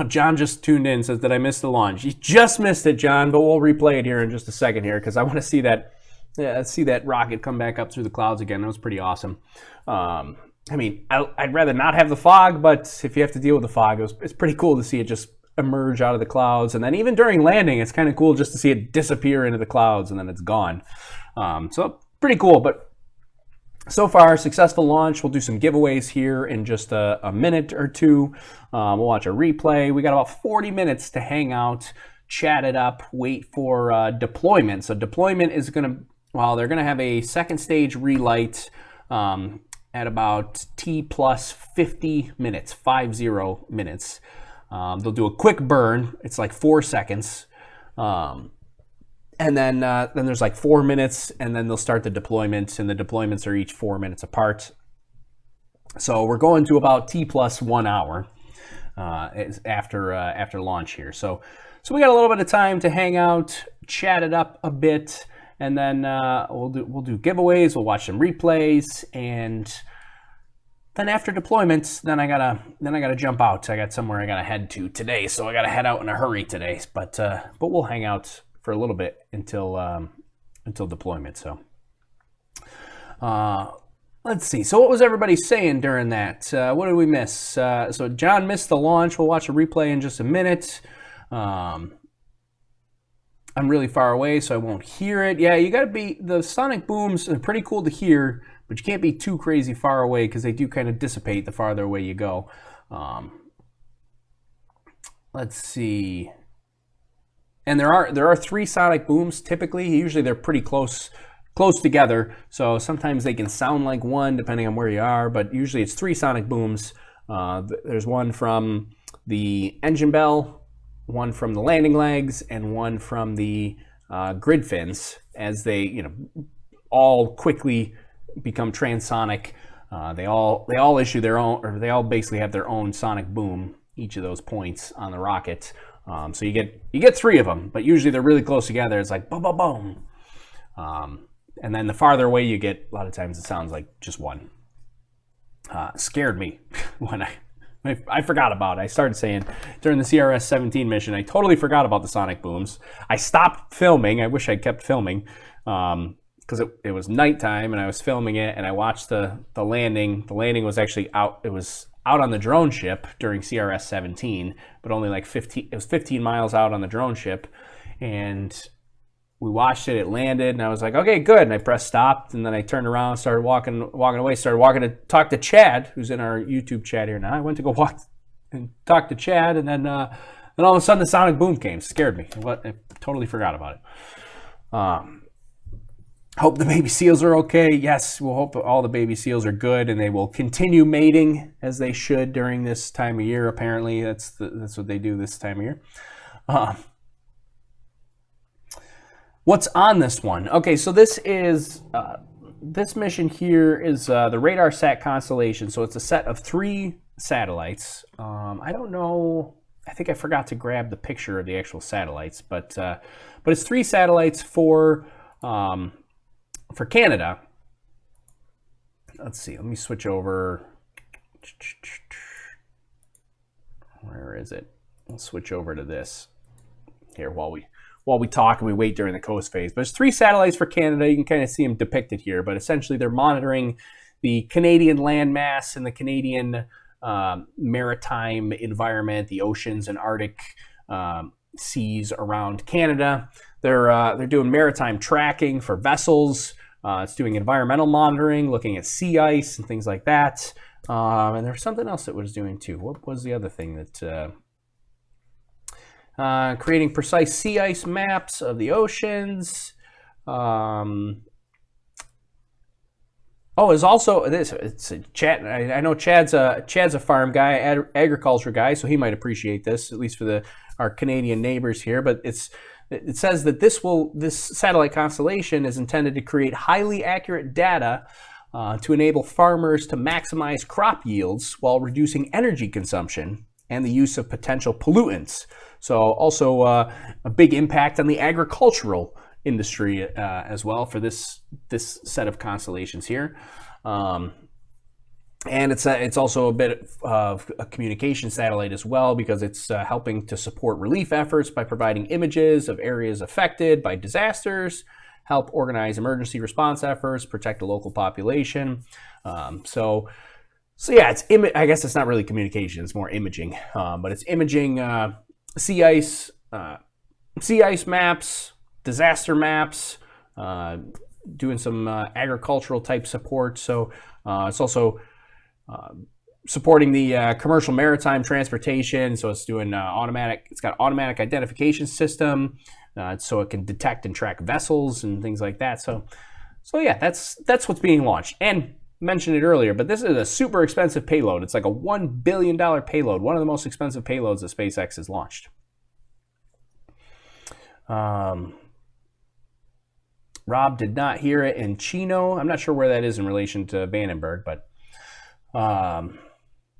John just tuned in, says that I missed the launch. You just missed it, John, but we'll replay it here in just a second here because I want to see that rocket come back up through the clouds again. That was pretty awesome. I mean, I'd rather not have the fog, but if you have to deal with the fog, it's pretty cool to see it just emerge out of the clouds. And then even during landing, it's kind of cool just to see it disappear into the clouds and then it's gone. So pretty cool, but so far, successful launch. We'll do some giveaways here in just a minute or two. We'll watch a replay. We got about 40 minutes to hang out, chat it up, wait for deployment. So deployment is going to, they're going to have a second stage relight at about T plus 50 minutes, 50 minutes. They'll do a quick burn. It's like 4 seconds. And then there's like 4 minutes, and then they'll start the deployments, and the deployments are each 4 minutes apart. So we're going to about T plus 1 hour after launch here. So we got a little bit of time to hang out, chat it up a bit, and then we'll do giveaways. We'll watch some replays, and then after deployments, then I gotta jump out. I got somewhere I gotta head to today, so I gotta head out in a hurry today. But we'll hang out for a little bit until deployment. So let's see. So what was everybody saying during that? What did we miss? So John missed the launch. We'll watch a replay in just a minute. I'm really far away, so I won't hear it. Yeah, you got to be, the sonic booms are pretty cool to hear, but you can't be too crazy far away because they do kind of dissipate the farther away you go. Let's see. And there are 3 sonic booms typically. Usually they're pretty close together. So sometimes they can sound like one depending on where you are, but usually it's 3 sonic booms. There's one from the engine bell, one from the landing legs, and one from the grid fins as they, all quickly become transonic. They all issue their own, or they all basically have their own sonic boom, each of those points on the rocket. So you get 3 of them, but usually they're really close together. It's like boom, boom, boom. And then the farther away you get, a lot of times it sounds like just one. Scared me when I forgot about it. I started saying during the CRS-17 mission, I totally forgot about the sonic booms. I stopped filming. I wish I kept filming because it was nighttime and I was filming it, and I watched the landing. The landing was actually out. It was out on the drone ship during CRS-17, but only like 15 miles out on the drone ship. And we watched it, it landed, and I was like, okay, good. And I pressed stop, and then I turned around, started walking away, started walking to talk to Chad, who's in our YouTube chat here now. I went to go walk and talk to Chad, and then all of a sudden the sonic boom came. Scared me. I totally forgot about it. Hope the baby seals are okay. Yes, we'll hope all the baby seals are good and they will continue mating as they should during this time of year. Apparently, that's what they do this time of year. What's on this one? Okay, so this is this mission here is the RADARSAT constellation. So it's a set of 3 satellites. I don't know. I think I forgot to grab the picture of the actual satellites, but it's 3 satellites for Canada. Let's see. Let me switch over. Where is it? I'll switch over to this here while we talk and we wait during the coast phase. But there's 3 satellites for Canada. You can kind of see them depicted here, but essentially they're monitoring the Canadian landmass and the Canadian maritime environment, the oceans and Arctic seas around Canada. They're doing maritime tracking for vessels. It's doing environmental monitoring, looking at sea ice and things like that. And there's something else it was doing too. What was the other thing that? Creating precise sea ice maps of the oceans. It's also this. It's a Chad. I know Chad's a farm guy, agriculture guy, so he might appreciate this, at least for our Canadian neighbors here. But it says that this satellite constellation is intended to create highly accurate data to enable farmers to maximize crop yields while reducing energy consumption and the use of potential pollutants. So also a big impact on the agricultural industry as well for this set of constellations here. And it's also a bit of a communication satellite as well, because it's helping to support relief efforts by providing images of areas affected by disasters, help organize emergency response efforts, protect the local population. So yeah, I guess it's not really communication; it's more imaging. But it's imaging sea ice maps, disaster maps, doing some agricultural type support. So it's also supporting the commercial maritime transportation. So it's doing it's got automatic identification system, so it can detect and track vessels and things like that. So yeah, that's what's being launched. And mentioned it earlier, but this is a super expensive payload. It's like a $1 billion payload, one of the most expensive payloads that SpaceX has launched. Rob did not hear it in Chino. I'm not sure where that is in relation to Vandenberg, but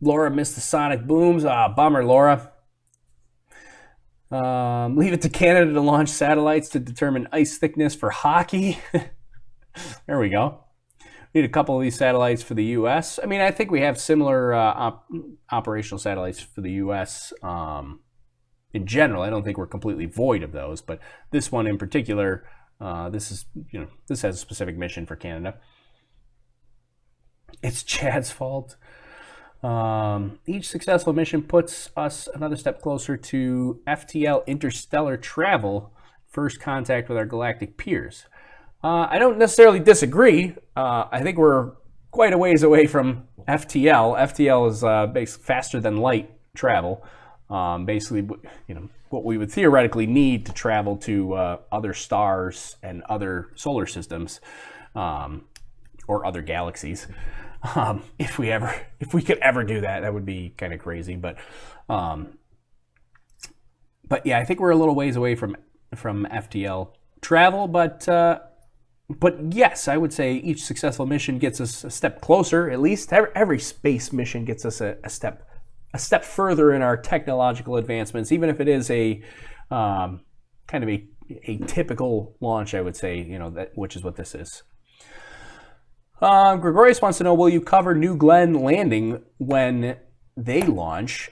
Laura missed the sonic booms. Bummer, Laura. Leave it to Canada to launch satellites to determine ice thickness for hockey. There we go. We need a couple of these satellites for the U.S. I mean, I think we have similar operational satellites for the U.S. In general. I don't think we're completely void of those, but this one in particular, this has a specific mission for Canada. It's Chad's fault. Each successful mission puts us another step closer to FTL interstellar travel, first contact with our galactic peers. I don't necessarily disagree. I think we're quite a ways away from FTL. FTL is basically faster than light travel. Basically, what we would theoretically need to travel to other stars and other solar systems, or other galaxies. If we could ever do that, that would be kind of crazy. But yeah, I think we're a little ways away from FTL travel. But yes, I would say each successful mission gets us a step closer. At least every space mission gets us a step further in our technological advancements, even if it is a kind of a typical launch, I would say, which is what this is. Gregorius wants to know, will you cover New Glenn landing when they launch?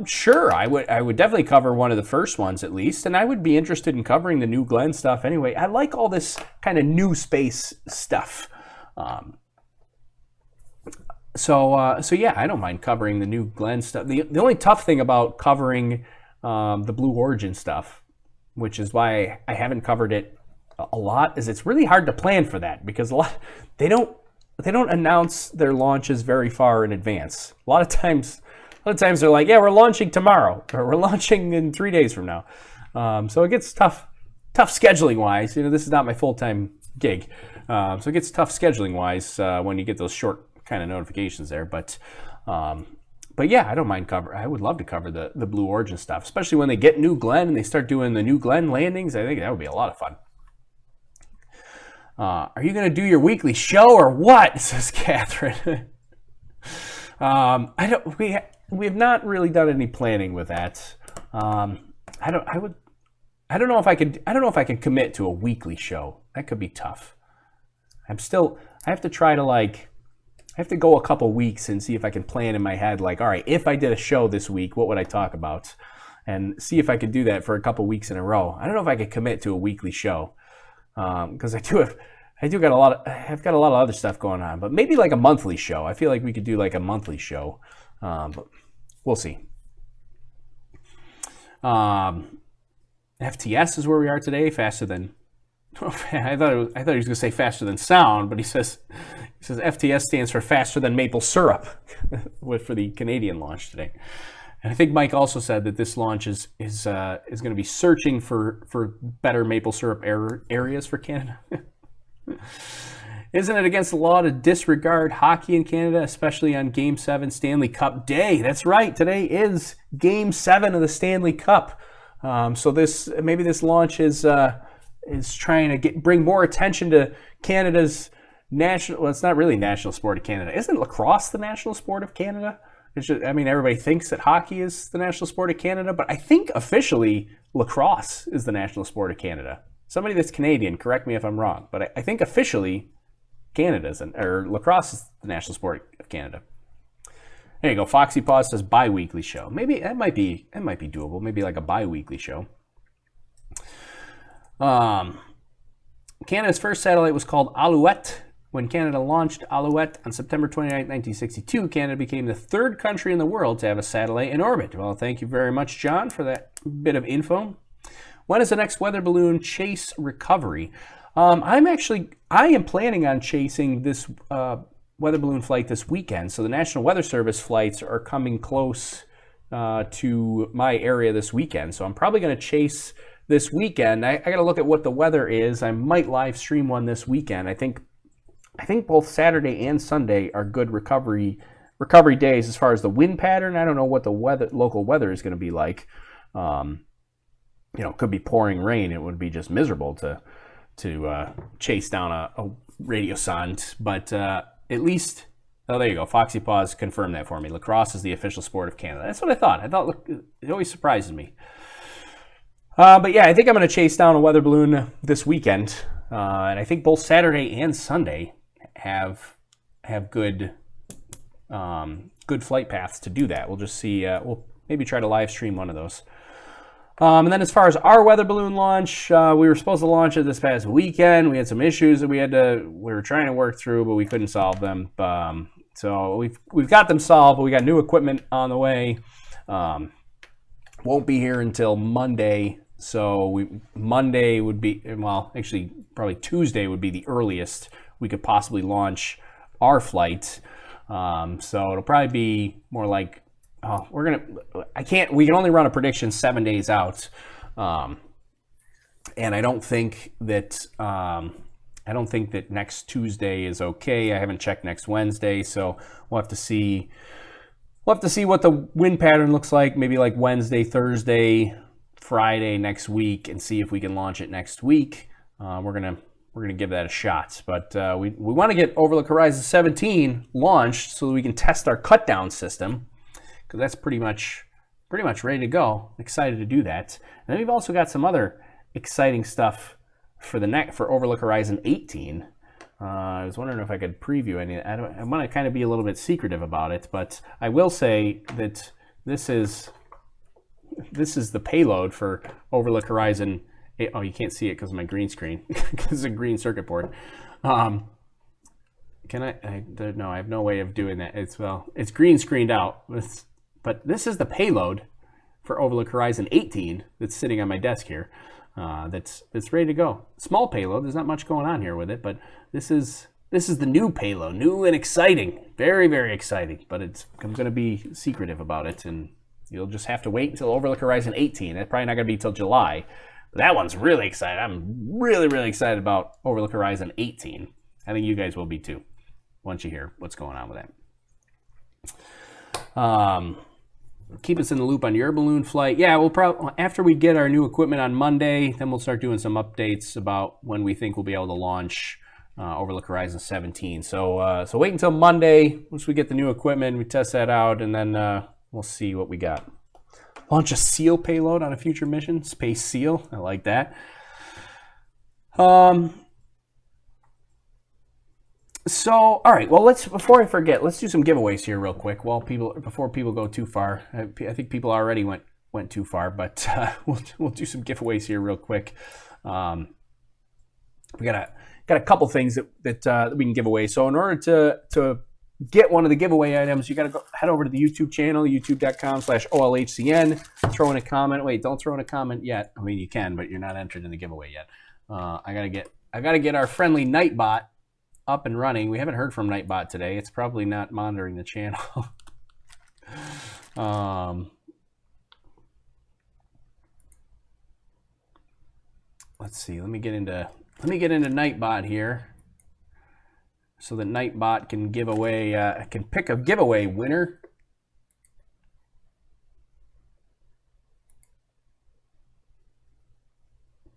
Sure, I would definitely cover one of the first ones at least, and I would be interested in covering the New Glenn stuff anyway. I like all this kind of new space stuff. So yeah, I don't mind covering the New Glenn stuff. The only tough thing about covering the Blue Origin stuff, which is why I haven't covered it a lot, is it's really hard to plan for that, because they don't announce their launches very far in advance. A lot of times they're like, yeah, we're launching tomorrow, or we're launching in 3 days from now. So it gets tough scheduling wise. This is not my full-time gig, so it gets tough scheduling wise when you get those short kind of notifications there. But yeah, I don't mind I would love to cover the Blue Origin stuff, especially when they get New Glenn and they start doing the New Glenn landings. I think that would be a lot of fun. Are you going to do your weekly show or what? Says Catherine. We have not really done any planning with that. I don't know if I could commit to a weekly show. That could be tough. I have to try to I have to go a couple weeks and see if I can plan in my head, all right, if I did a show this week, what would I talk about? And see if I could do that for a couple weeks in a row. I don't know if I could commit to a weekly show. Because I've got a lot of other stuff going on, but maybe a monthly show. I feel like we could do a monthly show, but we'll see. FTS is where we are today. Faster than I thought he was going to say faster than sound, but he says FTS stands for faster than maple syrup for the Canadian launch today. And I think Mike also said that this launch is going to be searching for better maple syrup areas for Canada. Isn't it against the law to disregard hockey in Canada, especially on Game 7 Stanley Cup Day? That's right. Today is Game 7 of the Stanley Cup. So maybe this launch is trying to bring more attention to Canada's national. Well, it's not really national sport of Canada. Isn't lacrosse the national sport of Canada? It's just, everybody thinks that hockey is the national sport of Canada, but I think officially lacrosse is the national sport of Canada. Somebody that's Canadian, correct me if I'm wrong, but I think officially lacrosse is the national sport of Canada. There you go. Foxy Paws says bi-weekly show. Maybe that might be doable. Maybe a bi-weekly show. Canada's first satellite was called Alouette. When Canada launched Alouette on September 29, 1962, Canada became the third country in the world to have a satellite in orbit. Well, thank you very much, John, for that bit of info. When is the next weather balloon chase recovery? I am planning on chasing this weather balloon flight this weekend. So the National Weather Service flights are coming close to my area this weekend. So I'm probably going to chase this weekend. I got to look at what the weather is. I might live stream one this weekend. I think both Saturday and Sunday are good recovery days as far as the wind pattern. I don't know what the local weather is going to be like. It could be pouring rain. It would be just miserable to chase down a radiosonde. But at least, there you go. Foxy Paws confirmed that for me. Lacrosse is the official sport of Canada. That's what I thought. It always surprises me. But yeah, I think I'm going to chase down a weather balloon this weekend. And I think both Saturday and Sunday have good flight paths to do that. We'll just see. We'll maybe try to live stream one of those. And then as far as our weather balloon launch, we were supposed to launch it this past weekend. We had some issues that we were trying to work through, but we couldn't solve them. So we've got them solved, but we got new equipment on the way. Won't be here until Monday. So Monday would be, actually probably Tuesday would be the earliest we could possibly launch our flight. So it'll probably be more like, we can only run a prediction 7 days out. And I don't think that next Tuesday is okay. I haven't checked next Wednesday, so we'll have to see what the wind pattern looks like, maybe like Wednesday, Thursday, Friday next week, and see if we can launch it next week. We're gonna give that a shot, but we want to get Overlook Horizon 17 launched so that we can test our cut down system, because that's pretty much ready to go. Excited to do that. And then we've also got some other exciting stuff for Overlook Horizon 18. I was wondering if I could preview any. I want to kind of be a little bit secretive about it, but I will say that this is the payload for Overlook Horizon. Oh, you can't see it because of my green screen, because it's a green circuit board. No, I have no way of doing that. It's green screened out. But this is the payload for Overlook Horizon 18 that's sitting on my desk here. That's ready to go. Small payload. There's not much going on here with it, but this is the new payload, new and exciting, very, very exciting. But I'm going to be secretive about it, and you'll just have to wait until Overlook Horizon 18. That's probably not going to be till July. But that one's really exciting. I'm really, really excited about Overlook Horizon 18. I think you guys will be too, once you hear what's going on with that. Keep us in the loop on your balloon flight. Yeah, we'll probably, after we get our new equipment on Monday, then we'll start doing some updates about when we think we'll be able to launch Overlook Horizon 17. So wait until Monday once we get the new equipment. We test that out, and then we'll see what we got. Launch a SEAL payload on a future mission. Space SEAL. I like that. So, all right. Well, before I forget, let's do some giveaways here real quick. Before people go too far. I think people already went too far, but we'll do some giveaways here real quick. We got a couple things that we can give away. So in order to get one of the giveaway items, you got to head over to the YouTube channel, youtube.com/OLHCN. Throw in a comment. Wait, don't throw in a comment yet. I mean, you can, but you're not entered in the giveaway yet. I gotta get our friendly Nightbot up and running. We haven't heard from Nightbot today. It's probably not monitoring the channel. Let's see. Let me get into Nightbot here, so that Nightbot can give away, can pick a giveaway winner.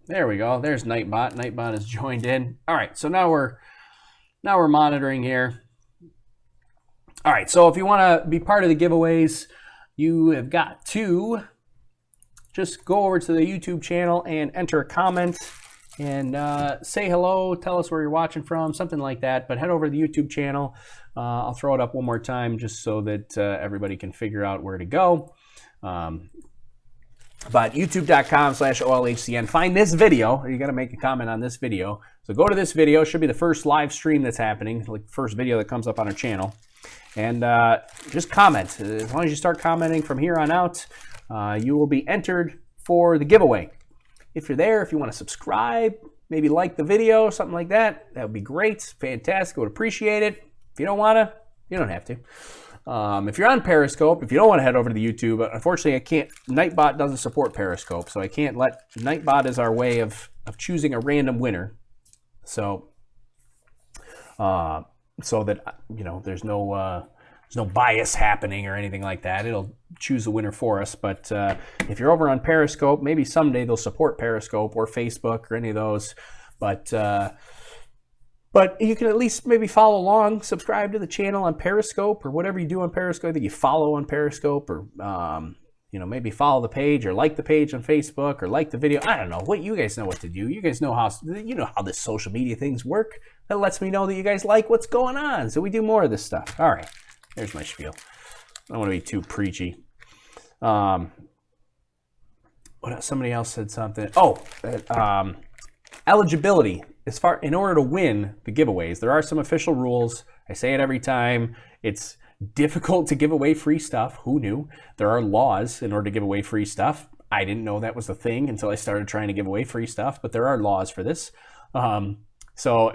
There we go. There's Nightbot. Nightbot is joined in. All right. So now we're monitoring here. All right. So if you want to be part of the giveaways, you have got to just go over to the YouTube channel and enter a comment and say hello, tell us where you're watching from, something like that. But head over to the YouTube channel. I'll throw it up one more time just so that everybody can figure out where to go. But youtube.com/OLHCN. Find this video. You got to make a comment on this video. So go to this video. It should be the first live stream that's happening, like the first video that comes up on our channel. And just comment. As long as you start commenting from here on out, you will be entered for the giveaway. If you're there, if you want to subscribe, maybe like the video, something like that, that would be great. Fantastic. I would appreciate it. If you don't want to, you don't have to. If you're on Periscope, if you don't want to head over to the YouTube, unfortunately, I can't. Nightbot doesn't support Periscope, so I can't let Nightbot is our way of choosing a random winner. So, so that there's no bias happening or anything like that. It'll choose the winner for us. But if you're over on Periscope, maybe someday they'll support Periscope or Facebook or any of those. But you can at least maybe follow along, subscribe to the channel on Periscope or whatever you do on Periscope that you follow on Periscope, or maybe follow the page or like the page on Facebook or like the video. I don't know. What you guys know what to do. You guys know how this social media things work. That lets me know that you guys like what's going on. So we do more of this stuff. All right. There's my spiel. I don't want to be too preachy. Somebody else said something. Eligibility. In order to win the giveaways, there are some official rules. I say it every time. It's difficult to give away free stuff. Who knew? There are laws in order to give away free stuff. I didn't know that was the thing until I started trying to give away free stuff, but there are laws for this. So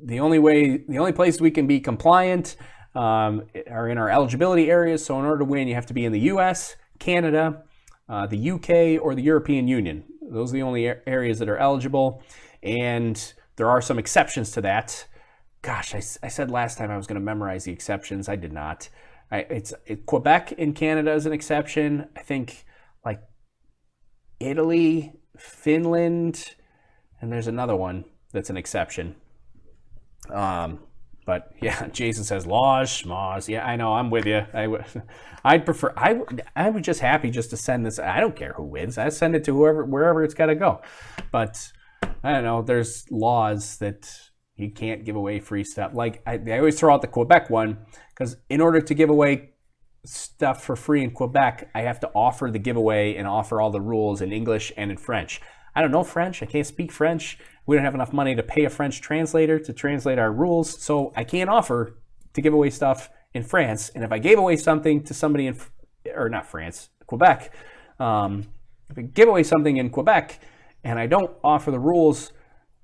the only place we can be compliant are in our eligibility areas. So in order to win, you have to be in the US, Canada, the UK, or the European Union. Those are the only areas that are eligible. And there are some exceptions to that. Gosh, I said last time I was going to memorize the exceptions. I did not. Quebec in Canada is an exception. I think like Italy, Finland, and there's another one that's an exception. But yeah, Jason says laws, schmaws. Yeah, I know. I'm with you. I'd prefer. I was just happy just to send this. I don't care who wins. I send it to wherever it's got to go. But I don't know. There's laws that you can't give away free stuff. Like I always throw out the Quebec one because in order to give away stuff for free in Quebec, I have to offer the giveaway and offer all the rules in English and in French. I don't know French. I can't speak French. We don't have enough money to pay a French translator to translate our rules, so I can't offer to give away stuff in France. And if I gave away something to somebody Quebec, if I give away something in Quebec and I don't offer the rules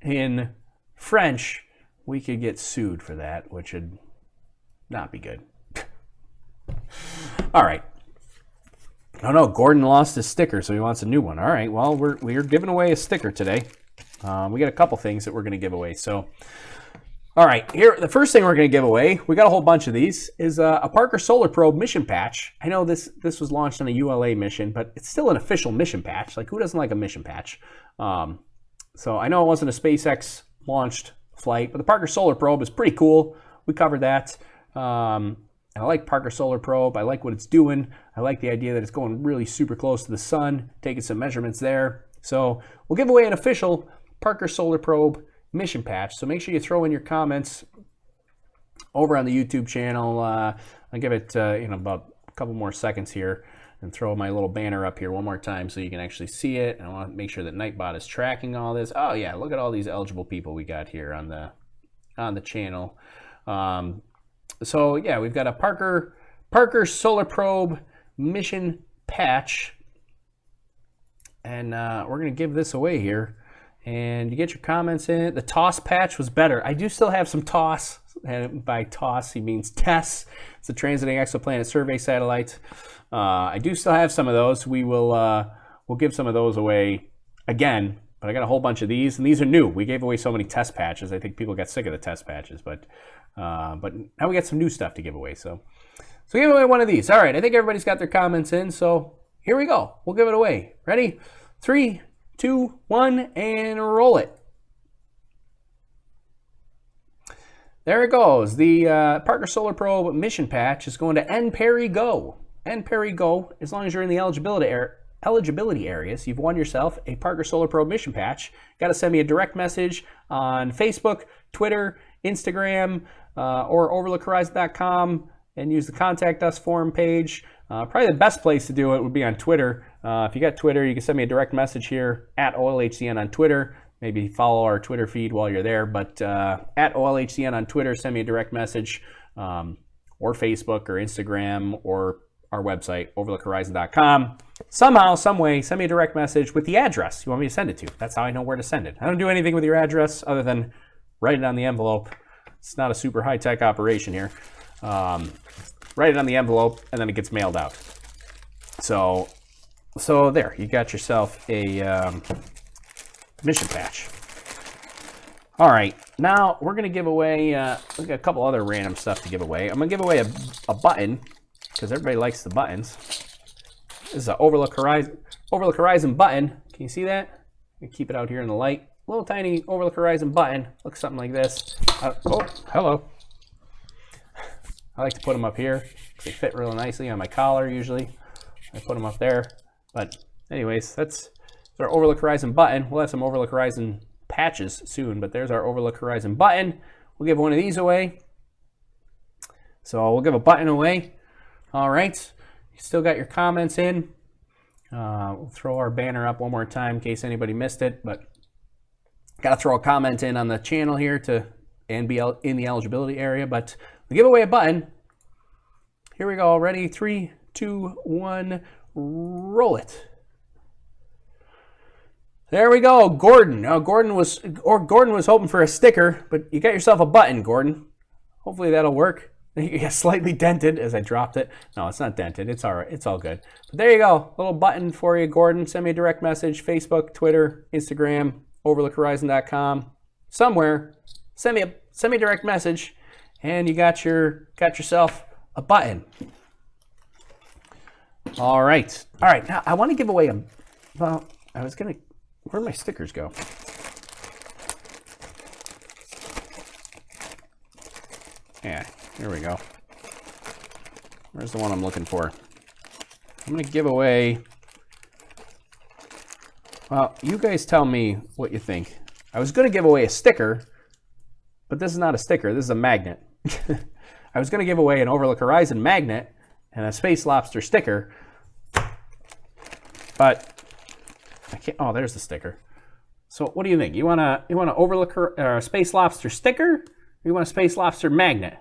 in French, we could get sued for that, which would not be good. All right. Oh no, Gordon lost his sticker, so he wants a new one. All right, well, we're giving away a sticker today. We got a couple things that we're going to give away. So, all right, here, the first thing we're going to give away, we got a whole bunch of these, is a Parker Solar Probe mission patch. I know this was launched on a ULA mission, but it's still an official mission patch. Like, who doesn't like a mission patch? So I know it wasn't a SpaceX launched flight. But the Parker Solar Probe is pretty cool. We covered that. And I like Parker Solar Probe. I like what it's doing. I like the idea that it's going really super close to the sun, taking some measurements there. So we'll give away an official Parker Solar Probe mission patch. So make sure you throw in your comments over on the YouTube channel. I'll give it about a couple more seconds here and throw my little banner up here one more time so you can actually see it. And I want to make sure that Nightbot is tracking all this. Oh yeah, look at all these eligible people we got here on the channel. So yeah, we've got a Parker Solar Probe mission patch, and we're gonna give this away here. And you get your comments in. The TOS patch was better. I do still have some TOS. And by TOS, he means TESS. It's the Transiting Exoplanet Survey Satellite. I do still have some of those. We'll give some of those away again. But I got a whole bunch of these, and these are new. We gave away so many test patches. I think people got sick of the test patches, but now we got some new stuff to give away. So give away one of these. All right, I think everybody's got their comments in. So here we go. We'll give it away. Ready? 3, 2, 1, and roll it. There it goes. The Parker Solar Probe mission patch is going to NPerry Go. NPerry Go, as long as you're in the eligibility areas, you've won yourself a Parker Solar Probe mission patch. Got to send me a direct message on Facebook, Twitter, Instagram, or overlookhorizon.com and use the Contact Us form page. Probably the best place to do it would be on Twitter. If you got Twitter, you can send me a direct message here at OLHCN on Twitter. Maybe follow our Twitter feed while you're there. But at OLHCN on Twitter, send me a direct message, or Facebook or Instagram or our website, overlookhorizon.com. Somehow, some way, send me a direct message with the address you want me to send it to. That's how I know where to send it. I don't do anything with your address other than write it on the envelope. It's not a super high-tech operation here. Write it on the envelope, and then it gets mailed out. So there, you got yourself a mission patch. All right, now we're going to give away, we've got a couple other random stuff to give away. I'm going to give away a button, because everybody likes the buttons. This is an Overlook Horizon button. Can you see that? I keep it out here in the light. Little tiny Overlook Horizon button. Looks something like this. Oh, hello. I like to put them up here. They fit really nicely on my collar usually. I put them up there. But anyways, that's our Overlook Horizon button. We'll have some Overlook Horizon patches soon, but there's our Overlook Horizon button. We'll give one of these away. So we'll give a button away. All right. You still got your comments in. We'll throw our banner up one more time in case anybody missed it, but got to throw a comment in on the channel here and be in the eligibility area, but we'll give away a button. Here we go. Ready? 3, 2, 1, roll it. There we go. Gordon. Now, Gordon was hoping for a sticker, but you got yourself a button, Gordon. Hopefully that'll work. You got slightly dented as I dropped it. No, it's not dented. It's all right. It's all good. But there you go. Little button for you, Gordon. Send me a direct message. Facebook, Twitter, Instagram, overlookhorizon.com. Somewhere. Send me a direct message, and you got yourself a button. All right. All right. Now I want to give away where'd my stickers go? Yeah, here we go. Where's the one I'm looking for? I'm going to give away... Well, you guys tell me what you think. I was going to give away a sticker, but this is not a sticker. This is a magnet. I was going to give away an Overlook Horizon magnet and a Space Lobster sticker, but I can't. Oh, there's the sticker. So what do you think? You want a Overlook or a Space Lobster sticker, or you want a Space Lobster magnet?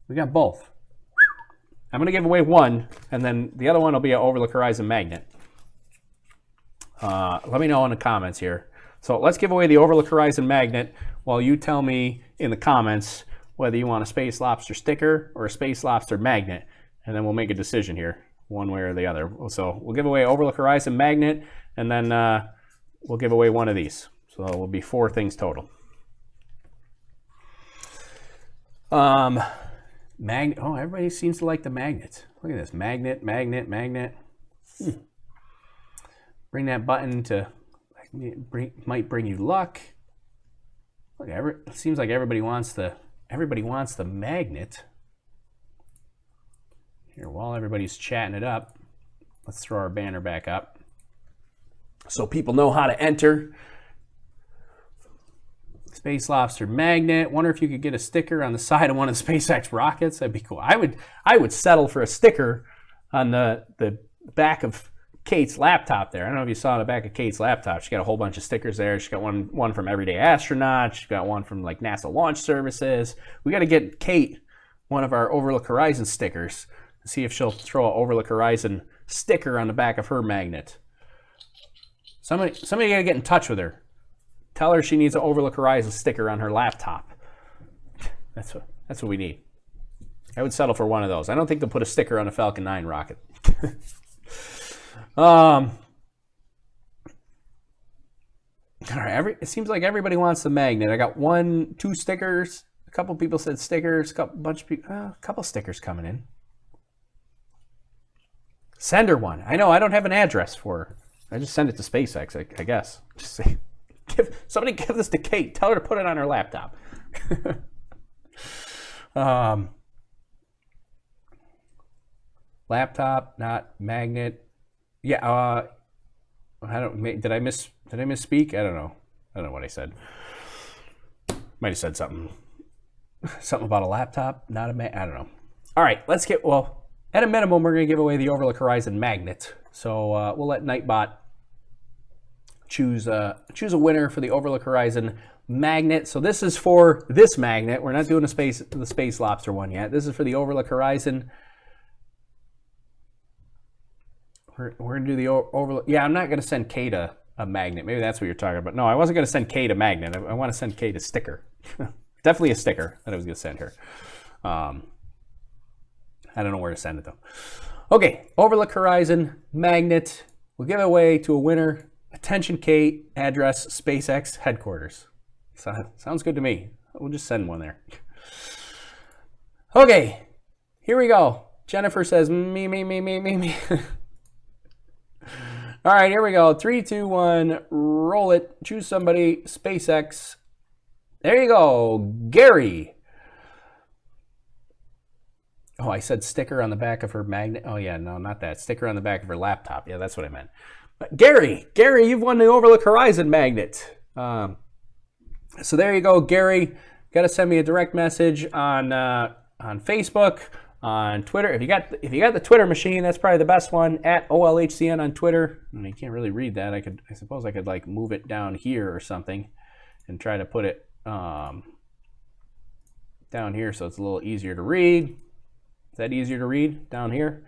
We got both. I'm going to give away one, and then the other one will be an Overlook Horizon magnet. Let me know in the comments here. So let's give away the Overlook Horizon magnet while you tell me in the comments whether you want a Space Lobster sticker or a Space Lobster magnet, and then we'll make a decision here, one way or the other. So we'll give away Overlook Horizon magnet, and then we'll give away one of these. So it will be 4 things total. Magnet. Oh, everybody seems to like the magnet. Look at this. Magnet, magnet, magnet. Bring that button to might bring you luck. Look, it seems like everybody wants the magnet. Here, while everybody's chatting it up, let's throw our banner back up so people know how to enter. Space Lobster magnet. Wonder if you could get a sticker on the side of one of the SpaceX rockets. That'd be cool. I would settle for a sticker on the back of Kate's laptop there. I don't know if you saw the back of Kate's laptop. She got a whole bunch of stickers there. She got one from Everyday Astronaut. She got one from like NASA Launch Services. We got to get Kate one of our Overlook Horizon stickers. See if she'll throw an Overlook Horizon sticker on the back of her magnet. Somebody gotta get in touch with her. Tell her she needs an Overlook Horizon sticker on her laptop. That's what we need. I would settle for one of those. I don't think they'll put a sticker on a Falcon 9 rocket. All right. It seems like everybody wants the magnet. I got 2 stickers. A couple people said stickers. A couple stickers coming in. Send her one. I know I don't have an address for her. I just send it to SpaceX, I guess. Just say, somebody give this to Kate. Tell her to put it on her laptop. Laptop, not magnet. Yeah. Did I misspeak? I don't know what I said. Might have said something about a laptop, not a magnet. I don't know. All right, at a minimum, we're going to give away the Overlook Horizon magnet. So we'll let Nightbot choose a winner for the Overlook Horizon magnet. So this is for this magnet. We're not doing the Space Lobster one yet. This is for the Overlook Horizon. We're going to do the Overlook. Yeah, I'm not going to send Kate a magnet. Maybe that's what you're talking about. No, I wasn't going to send Kate a magnet. I want to send Kate a sticker. Definitely a sticker that I was going to send her. I don't know where to send it though. Okay, Overlook Horizon magnet. We'll give it away to a winner. Attention, Kate. Address SpaceX headquarters. Sounds good to me. We'll just send one there. Okay, here we go. Jennifer says me. All right, here we go. 3, 2, 1. Roll it. Choose somebody. SpaceX. There you go. Gary. Oh, I said sticker on the back of her magnet. Oh, yeah, no, not that. Sticker on the back of her laptop. Yeah, that's what I meant. But Gary, you've won the Overlook Horizon magnet. So there you go, Gary. Got to send me a direct message on Facebook, on Twitter. If you got the Twitter machine, that's probably the best one. At OLHCN on Twitter. I mean, you can't really read that. I suppose I could like move it down here or something, and try to put it down here so it's a little easier to read. Is that easier to read down here?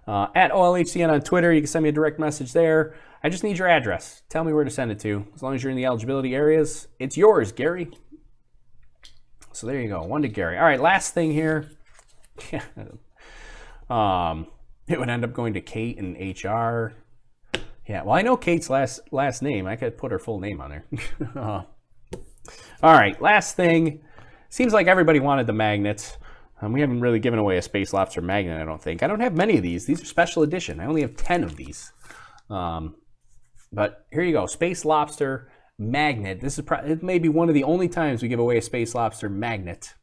At OLHCN on Twitter, you can send me a direct message there. I just need your address. Tell me where to send it to. As long as you're in the eligibility areas, it's yours, Gary. So there you go. One to Gary. All right, last thing here. It would end up going to Kate and HR. Yeah, well, I know Kate's last name. I could put her full name on there. All right, last thing. Seems like everybody wanted the magnets. We haven't really given away a Space Lobster magnet, I don't think. I don't have many of these. These are special edition. I only have 10 of these. But here you go, Space Lobster magnet. This is it may be one of the only times we give away a Space Lobster magnet.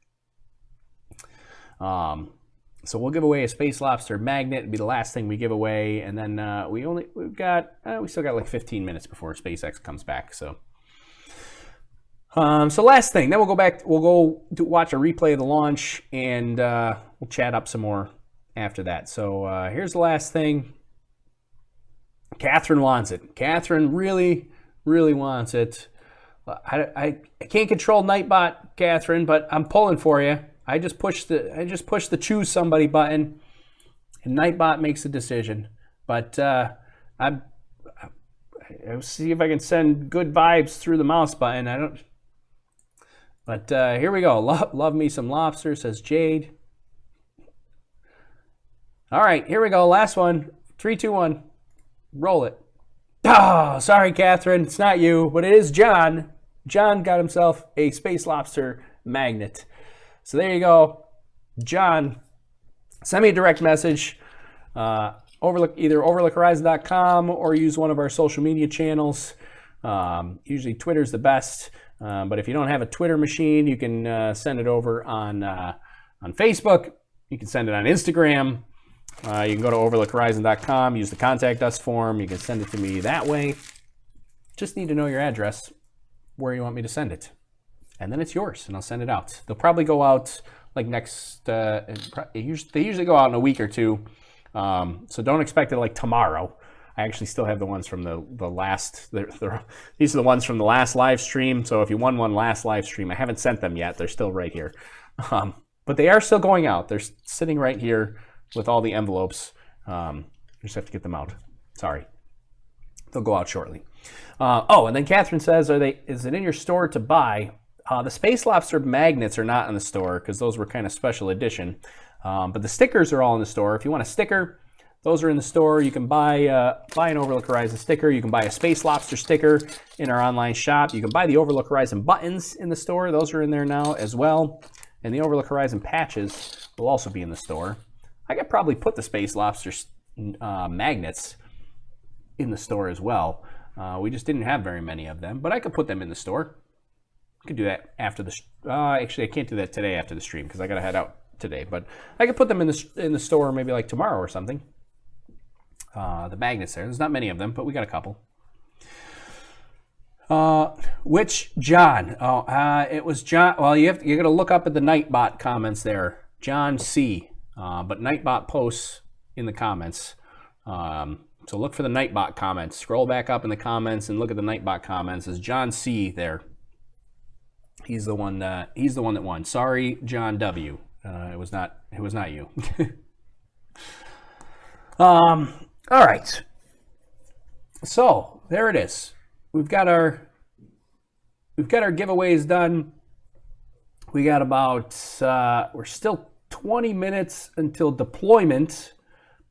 So we'll give away a Space Lobster magnet. It'll be the last thing we give away, and then we still got like 15 minutes before SpaceX comes back. So last thing, then we'll go back. We'll go watch a replay of the launch, and we'll chat up some more after that. So here's the last thing. Catherine wants it. Catherine really, really wants it. I can't control Nightbot, Catherine, but I'm pulling for you. I just push the choose somebody button, and Nightbot makes a decision. But I'll see if I can send good vibes through the mouse button. I don't. But here we go. Love me some lobster, says Jade. All right, here we go. Last one. 3, 2, 1. Roll it. Oh, sorry, Catherine. It's not you, but it is John. John got himself a Space Lobster magnet. So there you go. John, send me a direct message. Either overlookhorizon.com or use one of our social media channels. Usually Twitter's the best. But if you don't have a Twitter machine, you can send it over on Facebook. You can send it on Instagram. You can go to overlookhorizon.com, use the contact us form. You can send it to me that way. Just need to know your address, where you want me to send it. And then it's yours, and I'll send it out. They'll probably go out like they usually go out in a week or two. So don't expect it like tomorrow. I actually still have the ones from the last, these are the ones from the last live stream. So if you won one last live stream, I haven't sent them yet. They're still right here. But they are still going out. They're sitting right here with all the envelopes. Just have to get them out. Sorry. They'll go out shortly. And then Catherine says, is it in your store to buy? The Space Lobster magnets are not in the store because those were kind of special edition. But the stickers are all in the store. If you want a sticker, those are in the store. You can buy an Overlook Horizon sticker. You can buy a Space Lobster sticker in our online shop. You can buy the Overlook Horizon buttons in the store. Those are in there now as well. And the Overlook Horizon patches will also be in the store. I could probably put the Space Lobster magnets in the store as well. We just didn't have very many of them, but I could put them in the store. I could do that after the... actually, I can't do that today after the stream because I got to head out today. But I could put them in the store maybe like tomorrow or something. The magnets there's not many of them, but we got a couple. Which John? It was John. Well, you're gonna look up at the Nightbot comments there, John C. But Nightbot posts in the comments. So look for the Nightbot comments. Scroll back up in the comments and look at the Nightbot comments. There's John C. there. He's the one. He's the one that won. Sorry, John W. It was not you. All right. So there it is. We've got our giveaways done. We got about we're still 20 minutes until deployment.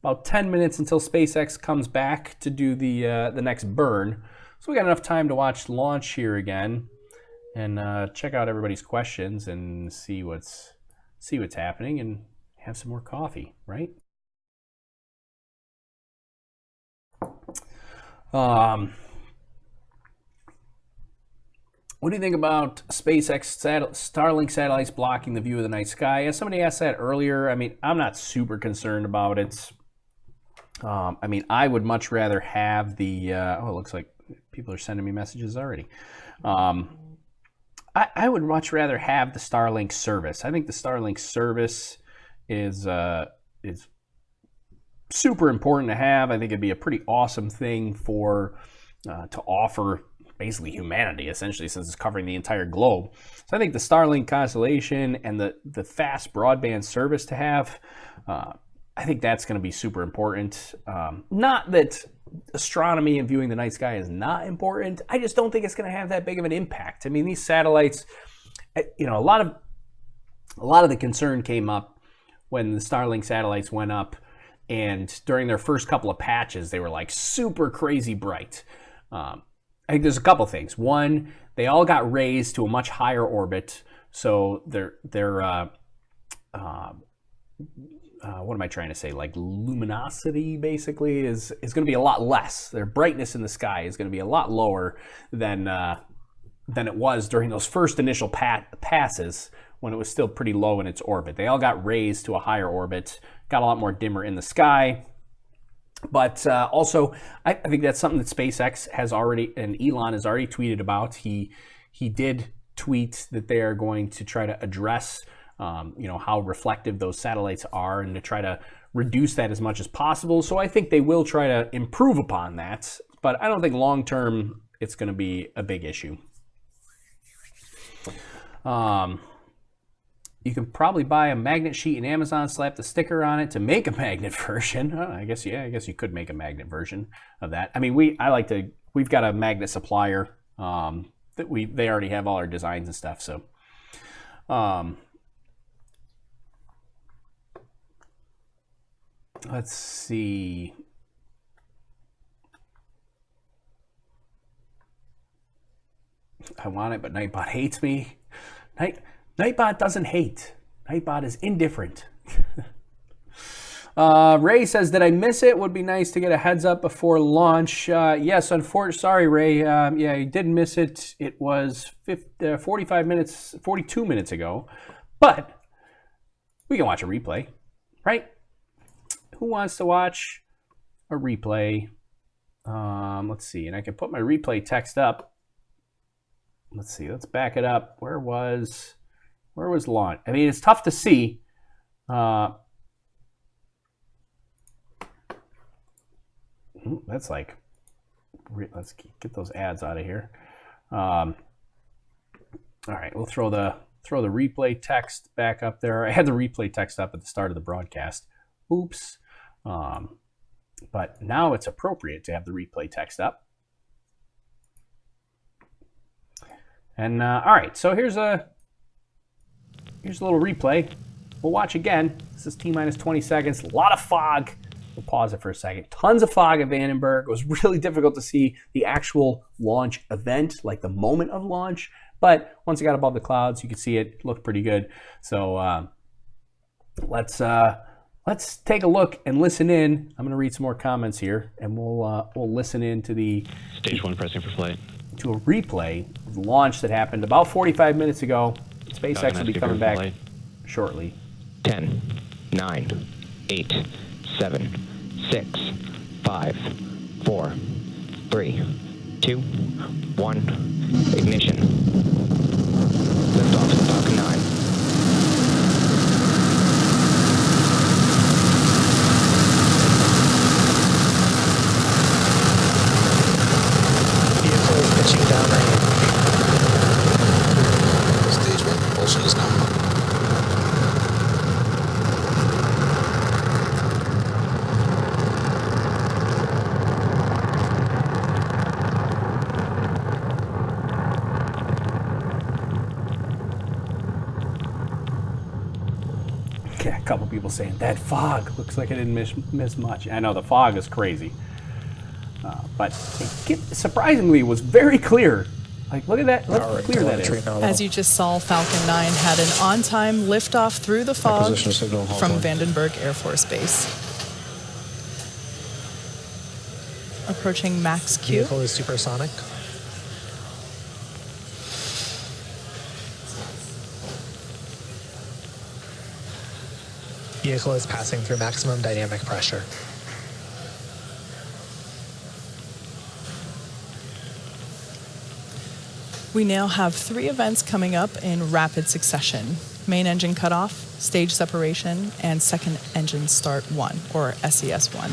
About 10 minutes until SpaceX comes back to do the next burn. So we got enough time to watch launch here again and check out everybody's questions and see what's happening and have some more coffee, right? What do you think about SpaceX Starlink satellites blocking the view of the night sky? Yeah, somebody asked that earlier. I mean, I'm not super concerned about it. I mean, I would much rather have the... it looks like people are sending me messages already. I would much rather have the Starlink service. I think the Starlink service is super important to have. I think it'd be a pretty awesome thing for to offer basically humanity, essentially, since it's covering the entire globe. So I think the Starlink constellation and the fast broadband service to have, I think that's going to be super important. Not that astronomy and viewing the night sky is not important. I just don't think it's going to have that big of an impact. I mean, these satellites, a lot of the concern came up when the Starlink satellites went up, and during their first couple of patches, they were like super crazy bright. I think there's a couple things. One, they all got raised to a much higher orbit, so their what am I trying to say? Like luminosity, basically, is going to be a lot less. Their brightness in the sky is going to be a lot lower than it was during those first initial passes when it was still pretty low in its orbit. They all got raised to a higher orbit, got a lot more dimmer in the sky. But also, I think that's something that SpaceX has already, and Elon has already tweeted about. He did tweet that they are going to try to address how reflective those satellites are and to try to reduce that as much as possible. So I think they will try to improve upon that, but I don't think long term it's going to be a big issue. You can probably buy a magnet sheet in Amazon, slap the sticker on it to make a magnet version. I guess you could make a magnet version of that. I mean, we've got a magnet supplier that they already have all our designs and stuff. So, let's see. I want it, but Nightbot hates me. Nightbot doesn't hate. Nightbot is indifferent. Ray says, did I miss it? Would be nice to get a heads up before launch. Yes, unfortunately, sorry, Ray. Yeah, you did miss it. it was 42 minutes ago. But we can watch a replay, right? Who wants to watch a replay? Let's see. And I can put my replay text up. Let's see. Let's back it up. Where was launch? I mean, it's tough to see. That's like, let's get those ads out of here. All right, we'll throw the replay text back up there. I had the replay text up at the start of the broadcast. Oops. But now it's appropriate to have the replay text up. And all right, so here's a little replay. We'll watch again. This is T-minus 20 seconds. A lot of fog. We'll pause it for a second. Tons of fog at Vandenberg. It was really difficult to see the actual launch event, like the moment of launch. But once it got above the clouds, you could see it. It looked pretty good. So let's take a look and listen in. I'm going to read some more comments here, and we'll listen in to the Stage 1 pressing for flight. To a replay of the launch that happened about 45 minutes ago. SpaceX will be coming back shortly. 10, 9, 8, 7, 6, 5, 4, 3, 2, 1, ignition. Liftoff of Falcon 9. Vehicle is pitching downrange. Stage 1 propulsion is now on. Yeah, a couple people saying that fog looks like I didn't miss much. I know the fog is crazy, but surprisingly, it was very clear. Like, look at that! Look how clear that is. As you just saw, Falcon 9 had an on-time liftoff through the fog Acquisition signal from Hawthorne. Vandenberg Air Force Base. Approaching max Q. Vehicle is supersonic. Vehicle is passing through maximum dynamic pressure. We now have 3 events coming up in rapid succession. Main engine cutoff, stage separation, and second engine start 1, or SES 1.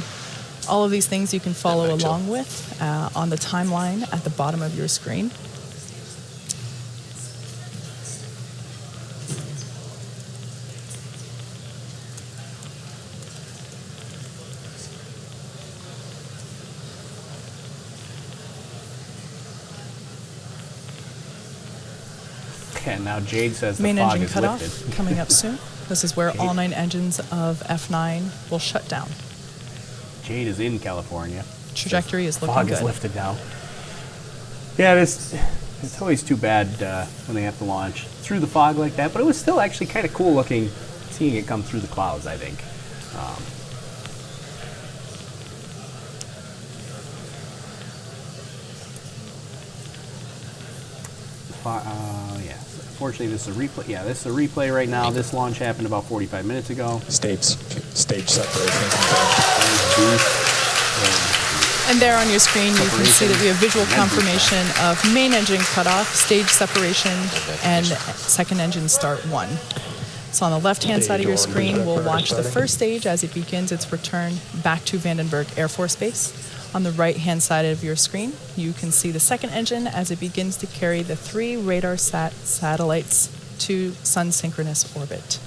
All of these things you can follow along with on the timeline at the bottom of your screen. Okay, now Jade says the Main fog engine is cutoff lifted. coming up soon. This is where all 9 engines of F9 will shut down. Jade is in California. Trajectory is looking Fog good. is lifted now. Yeah, it's always too bad when they have to launch through the fog like that, but it was still actually kind of cool looking, seeing it come through the clouds, I think. Yeah. Unfortunately, this is a replay. Yeah, this is a replay right now. This launch happened about 45 minutes ago. Stage separation. And there on your screen, you can see that we have visual confirmation of main engine cutoff, stage separation, and second engine start 1. So on the left-hand side of your screen, we'll watch the first stage as it begins its return back to Vandenberg Air Force Base. On the right-hand side of your screen, you can see the second engine as it begins to carry the 3 RADARSat satellites to sun-synchronous orbit.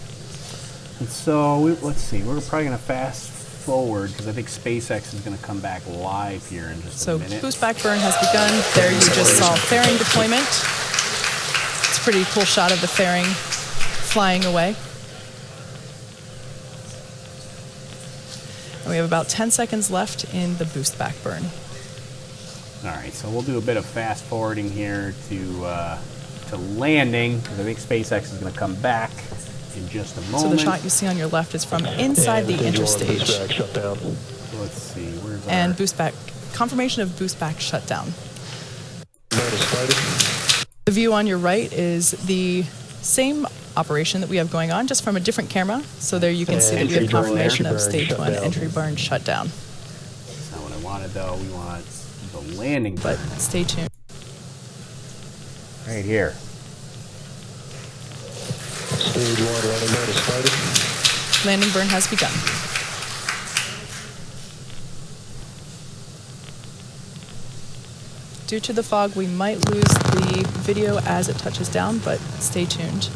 And so, let's see, we're probably going to fast forward because I think SpaceX is going to come back live here in just a minute. So boost back burn has begun. There you just saw fairing deployment. It's a pretty cool shot of the fairing flying away. And we have about 10 seconds left in the boost back burn. All right, so we'll do a bit of fast forwarding here to landing because I think SpaceX is going to come back in in just a moment. So the shot you see on your left is from inside the interstage. Boost back shut down. Let's see, where's And our... boost back, confirmation of boost back shutdown. Notice sighted. The view on your right is the same operation that we have going on, just from a different camera. So there you can see that we have Entry burn confirmation there. of stage Shut 1 down. entry burn shutdown. That's not what I wanted, though. We want the landing But burn stay tuned. right here. Stage 1 running notice sighted. Landing burn has begun. Due to the fog, we might lose the video as it touches down, but stay tuned.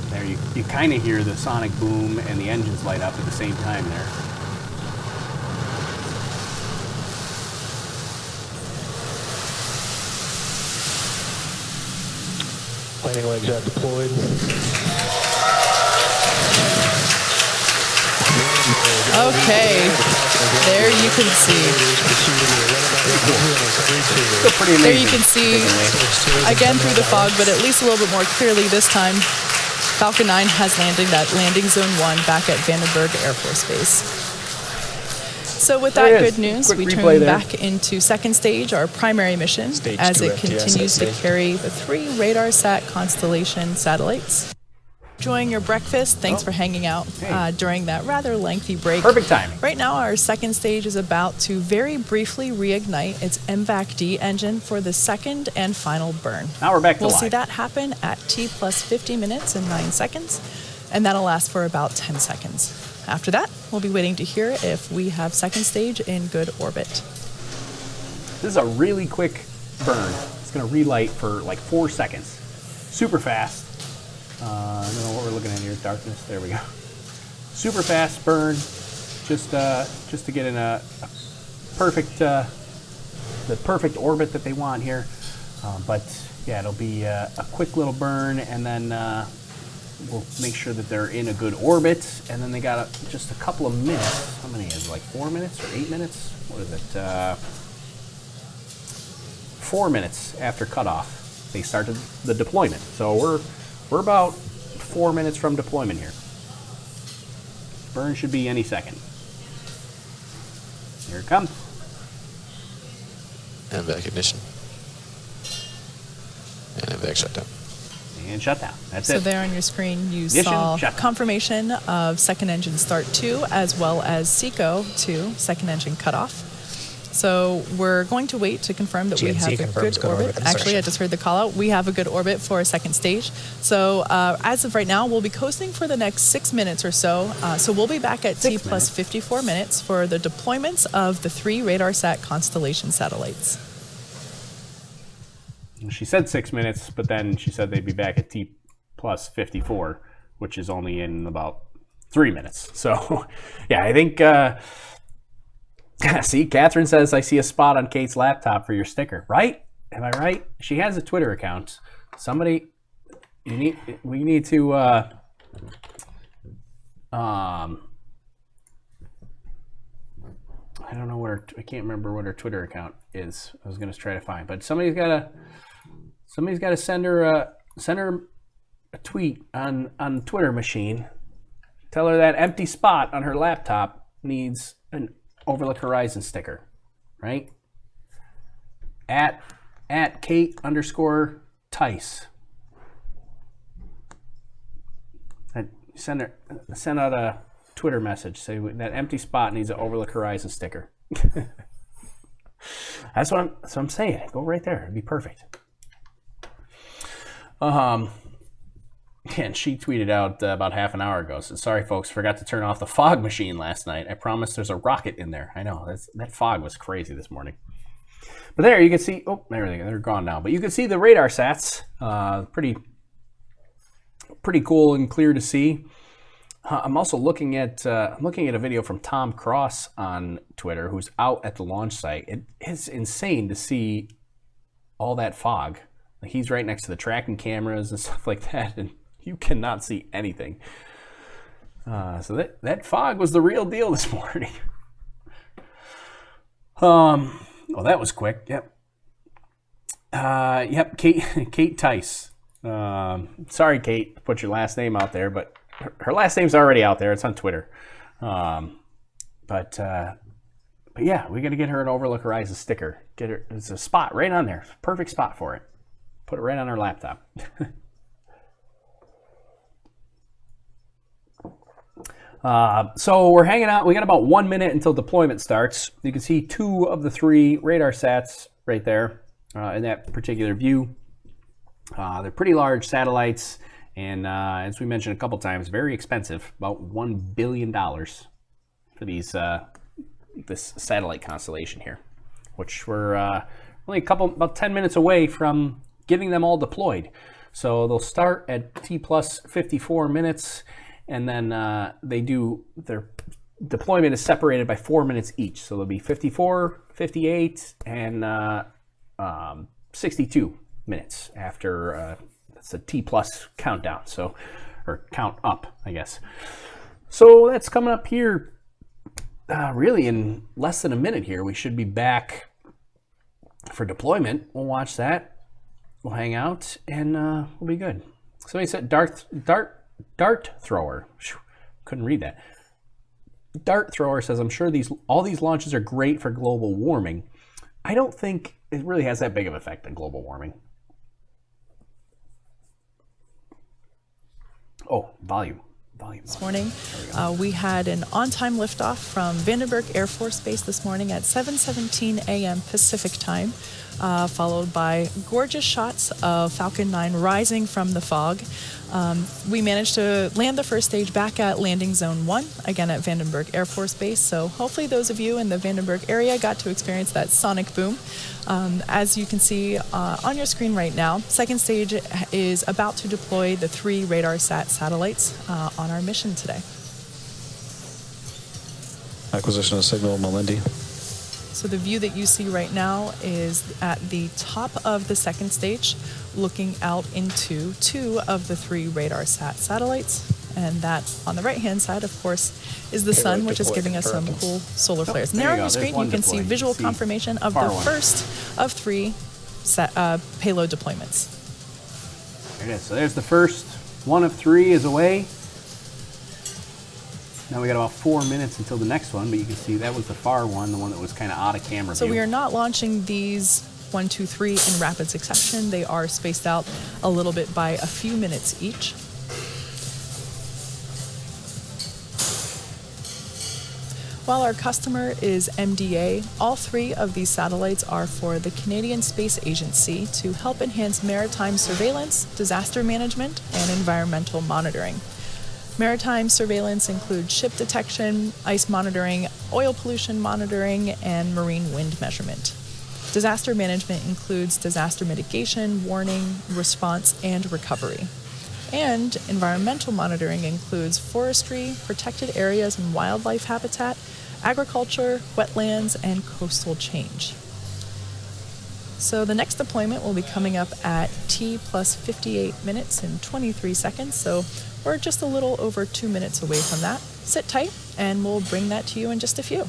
There, you kind of hear the sonic boom and the engines light up at the same time there. Landing legs have deployed. Okay, there you can see. Still pretty amazing. There you can see, again through the fog, but at least a little bit more clearly this time, Falcon 9 has landed at landing zone 1 back at Vandenberg Air Force Base. So with There that it is. good news, Quick we replay turn there. back into second stage, our primary mission, Stage as 2 it FTS continues to stage. carry the 3 RADARSAT constellation satellites. Enjoying your breakfast. Thanks for hanging out during that rather lengthy break. Perfect timing. Right now, our second stage is about to very briefly reignite its MVAC-D engine for the second and final burn. Now we're back to We'll live. see that happen at T plus 50 minutes and 9 seconds, and that'll last for about 10 seconds. After that, we'll be waiting to hear if we have second stage in good orbit. This is a really quick burn. It's going to relight for like 4 seconds. Super fast. I don't know what we're looking at here. Darkness. There we go. Super fast burn. Just to get in a perfect, the perfect orbit that they want here. But yeah, it'll be a quick little burn, and then we'll make sure that they're in a good orbit. And then they got just a couple of minutes. How many is it? Like 4 minutes or 8 minutes? What is it? 4 minutes after cutoff, they started the deployment. So we're about 4 minutes from deployment here. Burn should be any second. Here it comes. And back ignition. And back shutdown. And shutdown. That's So it. there on your screen, you Ignition, saw shutdown. confirmation of second engine start 2, as well as SECO 2, second engine cutoff. So we're going to wait to confirm that we GNC have a confirms good good orbit. orbit Actually, I insertion. just heard the call out. We have a good orbit for a second stage. So as of right now, we'll be coasting for the next 6 minutes or so. So we'll be back at T 6 plus minutes. 54 minutes for the deployments of the 3 RADARSAT constellation satellites. She said 6 minutes, but then she said they'd be back at T plus 54, which is only in about 3 minutes. So, yeah, I think, see, Catherine says, I see a spot on Kate's laptop for your sticker. Right? Am I right? She has a Twitter account. Somebody, we need to, I don't know what I can't remember what her Twitter account is. I was going to try to find, but somebody's got to send her a tweet on Twitter machine. Tell her that empty spot on her laptop needs an Overlook Horizon sticker, right? At Kate_Tice. Send out a Twitter message. Say that empty spot needs an Overlook Horizon sticker. That's what I'm saying. Go right there. It'd be perfect. And she tweeted out about half an hour ago. Said, "Sorry, folks, forgot to turn off the fog machine last night. I promise there's a rocket in there." I know that fog was crazy this morning. But there you can see. Oh, they're gone now. But you can see the radar sats. Pretty cool and clear to see. I'm also looking at a video from Tom Cross on Twitter, who's out at the launch site. It is insane to see all that fog. Like, he's right next to the tracking cameras and stuff like that, and you cannot see anything. So that fog was the real deal this morning. Oh, that was quick. Yep. Yep. Kate Tice. Sorry, Kate, to put your last name out there, but her last name's already out there. It's on Twitter. But yeah, we got to get her an Overlook Horizon sticker. Get her. It's a spot right on there. Perfect spot for it. Put it right on her laptop. So we're hanging out. We got about 1 minute until deployment starts. You can see 2 of the 3 RADARSATs right there in that particular view. They're pretty large satellites, and as we mentioned a couple times, very expensive. About $1 billion for these this satellite constellation here, which we're only about 10 minutes away from getting them all deployed. So they'll start at T plus 54 minutes, and then their deployment is separated by 4 minutes each. So there'll be 54, 58, and 62 minutes after that's a T plus countdown. So, or count up, I guess. So that's coming up here really in less than a minute here. We should be back for deployment. We'll watch that. We'll hang out, and we'll be good. Somebody said dart thrower. Couldn't read that. Dart thrower says, I'm sure all these launches are great for global warming. I don't think it really has that big of an effect on global warming. Oh, volume. This morning, we had an on-time liftoff from Vandenberg Air Force Base this morning at 7:17 a.m. Pacific time, followed by gorgeous shots of Falcon 9 rising from the fog. We managed to land the first stage back at Landing Zone 1, again at Vandenberg Air Force Base. So hopefully those of you in the Vandenberg area got to experience that sonic boom. As you can see on your screen right now, second stage is about to deploy the 3 RADARSAT satellites on our mission today. Acquisition of signal, Malindi. So the view that you see right now is at the top of the second stage, looking out into 2 of the 3 RADARSAT satellites. And that on the right-hand side, of course, is the sun, which is giving us some cool solar flares. And there on your screen, you can see visual confirmation of the first of 3 payload deployments. There it is. So there's the first one of 3 is away. Now we got about 4 minutes until the next one, but you can see that was the far one, the one that was kind of out of camera So view. we are not launching these 1, 2, 3 in rapid succession. They are spaced out a little bit by a few minutes each. While our customer is MDA, all 3 of these satellites are for the Canadian Space Agency to help enhance maritime surveillance, disaster management, and environmental monitoring. Maritime surveillance includes ship detection, ice monitoring, oil pollution monitoring, and marine wind measurement. Disaster management includes disaster mitigation, warning, response, and recovery. And environmental monitoring includes forestry, protected areas and wildlife habitat, agriculture, wetlands, and coastal change. So the next deployment will be coming up at T plus 58 minutes and 23 seconds. So we're just a little over 2 minutes away from that. Sit tight, and we'll bring that to you in just a few.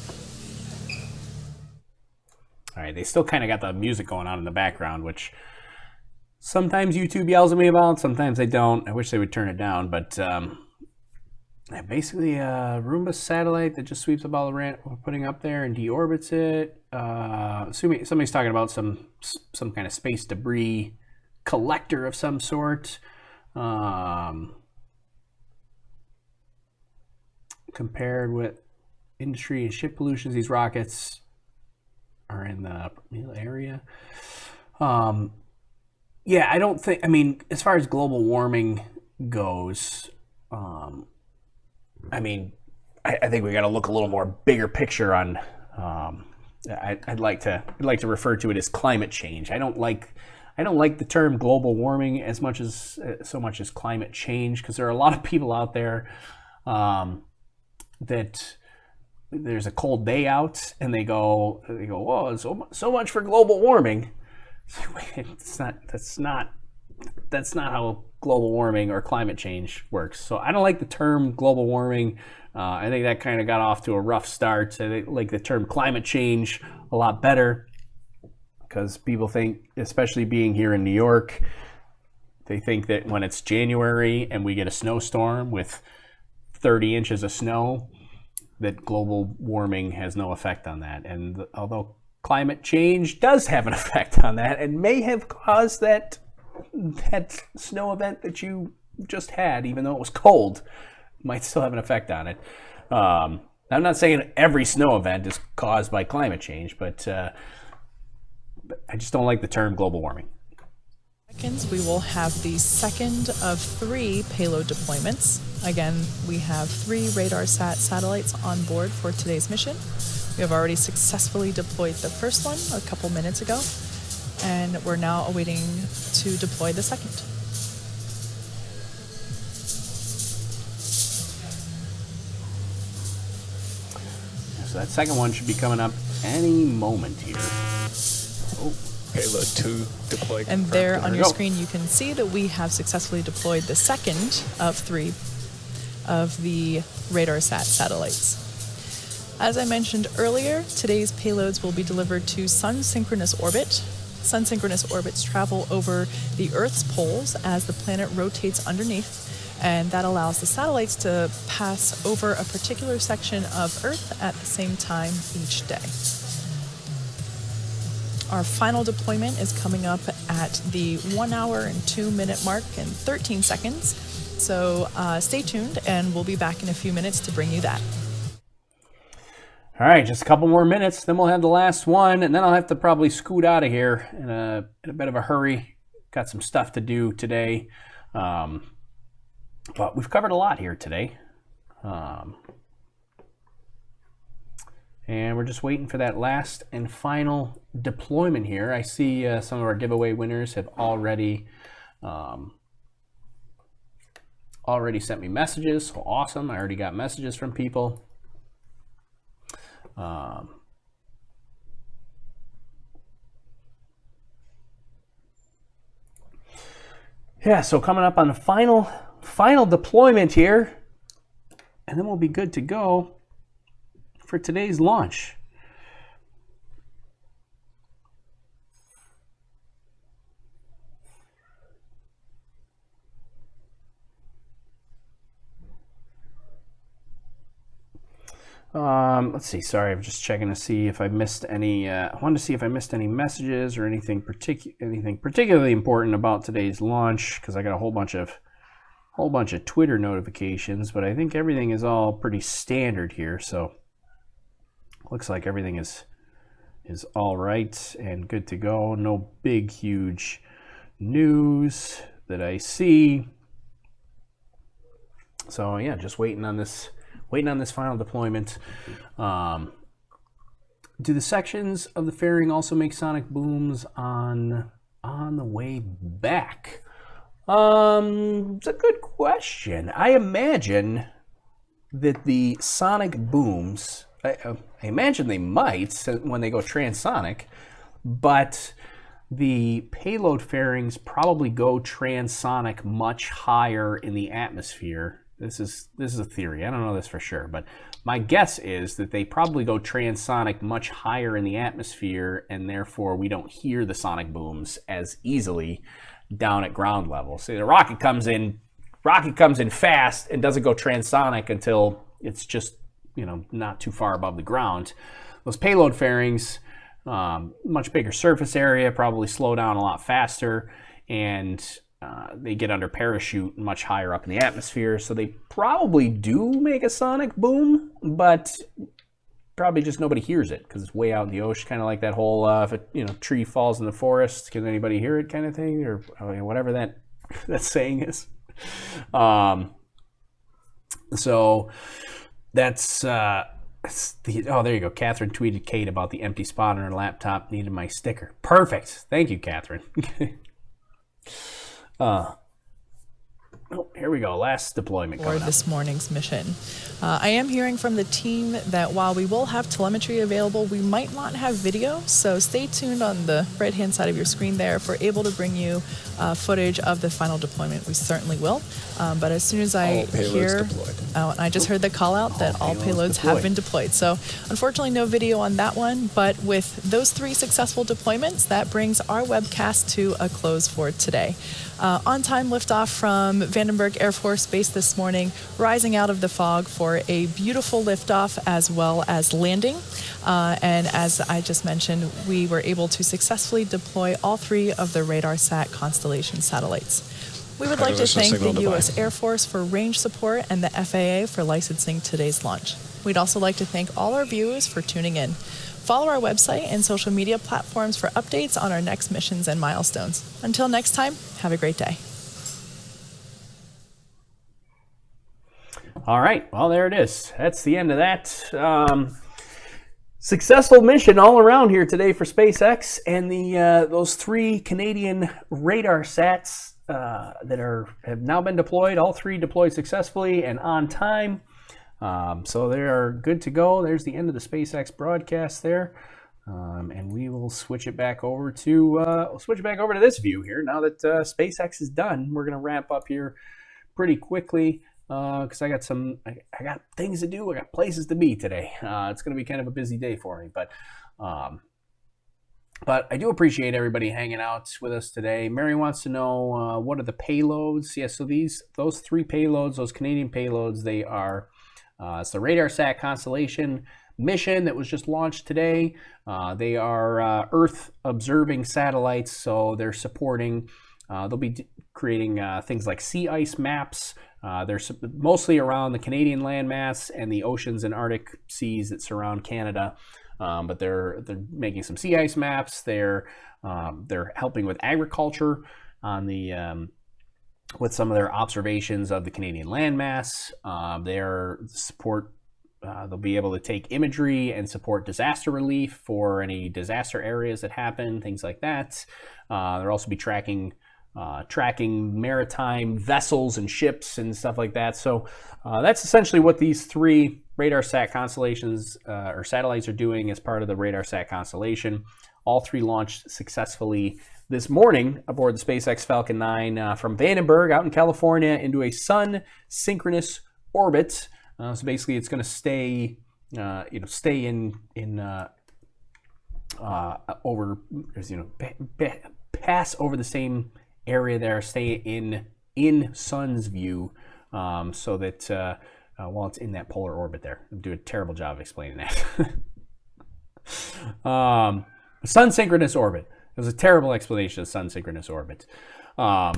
All right, they still kind of got the music going on in the background, which sometimes YouTube yells at me about, sometimes they don't. I wish they would turn it down, but basically a Roomba satellite that just sweeps up all the we're putting up there and deorbits it. Assuming somebody's talking about some kind of space debris collector of some sort. Compared with industry and ship pollutions, these rockets are in the area. Yeah, I don't think, I mean, as far as global warming goes, I mean, I think we got to look a little more bigger picture on, I'd like to refer to it as climate change. I don't like the term global warming as much as climate change, because there are a lot of people out there that there's a cold day out and they go, whoa, so much for global warming. That's not how global warming or climate change works. So I don't like the term global warming. I think that kind of got off to a rough start. I like the term climate change a lot better, because people think, especially being here in New York, they think that when it's January and we get a snowstorm with 30 inches of snow, that global warming has no effect on that. And although climate change does have an effect on that and may have caused that snow event that you just had, even though it was cold, might still have an effect on it. I'm not saying every snow event is caused by climate change, but I just don't like the term global warming. We will have the second of 3 payload deployments. Again, we have 3 RADARSAT satellites on board for today's mission. We have already successfully deployed the first one a couple minutes ago, and we're now awaiting to deploy the second. So that second one should be coming up any moment here. Oh. Payload 2 deployed. And there on your screen, you can see that we have successfully deployed the second of 3 of the RADARSAT satellites. As I mentioned earlier, today's payloads will be delivered to sun-synchronous orbit. Sun-synchronous orbits travel over the Earth's poles as the planet rotates underneath, and that allows the satellites to pass over a particular section of Earth at the same time each day. Our final deployment is coming up at the 1 hour and 2 minute mark and 13 seconds. So stay tuned, and we'll be back in a few minutes to bring you that. All right, just a couple more minutes, then we'll have the last one, and then I'll have to probably scoot out of here in a bit of a hurry. Got some stuff to do today, but we've covered a lot here today. And we're just waiting for that last and final deployment here. I see some of our giveaway winners have already sent me messages. So awesome. I already got messages from people. Yeah, so coming up on the final deployment here, and then we'll be good to go for today's launch. Let's see. Sorry, I'm just checking to see if I missed any. I wanted to see if I missed any messages or anything particularly important about today's launch, because I got a whole bunch of Twitter notifications, but I think everything is all pretty standard here. So looks like everything is all right and good to go. No big, huge news that I see. So yeah, just waiting on this final deployment. Do the sections of the fairing also make sonic booms on the way back? It's a good question. I imagine that the sonic booms, I imagine they might when they go transonic, but the payload fairings probably go transonic much higher in the atmosphere. This is a theory. I don't know this for sure, but my guess is that they probably go transonic much higher in the atmosphere, and therefore we don't hear the sonic booms as easily down at ground level. So the rocket comes in fast and doesn't go transonic until it's just, not too far above the ground. Those payload fairings, much bigger surface area, probably slow down a lot faster, and they get under parachute much higher up in the atmosphere, so they probably do make a sonic boom, but probably just nobody hears it because it's way out in the ocean, kind of like that whole if a tree falls in the forest, can anybody hear it kind of thing, or whatever that saying is. So that's there you go. Catherine tweeted Kate about the empty spot on her laptop, needed my sticker. Perfect. Thank you, Catherine. Here we go. Last deployment coming up. For this morning's mission. I am hearing from the team that while we will have telemetry available, we might not have video, so stay tuned on the right-hand side of your screen there. If we're able to bring you footage of the final deployment, we certainly will. But as soon as I hear... and I just heard the call out that all payloads have been deployed. So unfortunately, no video on that one, but with those 3 successful deployments, that brings our webcast to a close for today. On-time liftoff from Vandenberg Air Force Base this morning, rising out of the fog for a beautiful liftoff as well as landing. And as I just mentioned, we were able to successfully deploy all 3 of the RADARSAT constellation satellites. We would like to thank the U.S. Air Force for range support and the FAA for licensing today's launch. We'd also like to thank all our viewers for tuning in. Follow our website and social media platforms for updates on our next missions and milestones. Until next time, have a great day. All right, well, there it is. That's the end of that. Successful mission all around here today for SpaceX and those 3 Canadian RADARSATs that have now been deployed. All 3 deployed successfully and on time. So they are good to go. There's the end of the SpaceX broadcast there, and we will switch it back over to this view here. Now that SpaceX is done, we're going to wrap up here pretty quickly because I got things to do. I got places to be today. It's going to be kind of a busy day for me, but I do appreciate everybody hanging out with us today. Mary wants to know what are the payloads? Yeah, so those 3 payloads, those Canadian payloads, they are. It's the RADARSAT Constellation mission that was just launched today. They are Earth-observing satellites, so they're supporting, they'll be creating things like sea ice maps. They're mostly around the Canadian landmass and the oceans and Arctic seas that surround Canada. But they're making some sea ice maps. They're helping with agriculture on the with some of their observations of the Canadian landmass. They'll be able to take imagery and support disaster relief for any disaster areas that happen, things like that. They'll also be tracking maritime vessels and ships and stuff like that. So that's essentially what these 3 RADARSAT constellations or satellites are doing as part of the RADARSAT constellation. All 3 launched successfully this morning aboard the SpaceX Falcon 9 from Vandenberg out in California into a sun-synchronous orbit. So basically, it's going to stay pass over the same area there, stay in sun's view, so that while it's in that polar orbit there. I'm doing a terrible job of explaining that. Sun-synchronous orbit. It was a terrible explanation of sun-synchronous orbit. I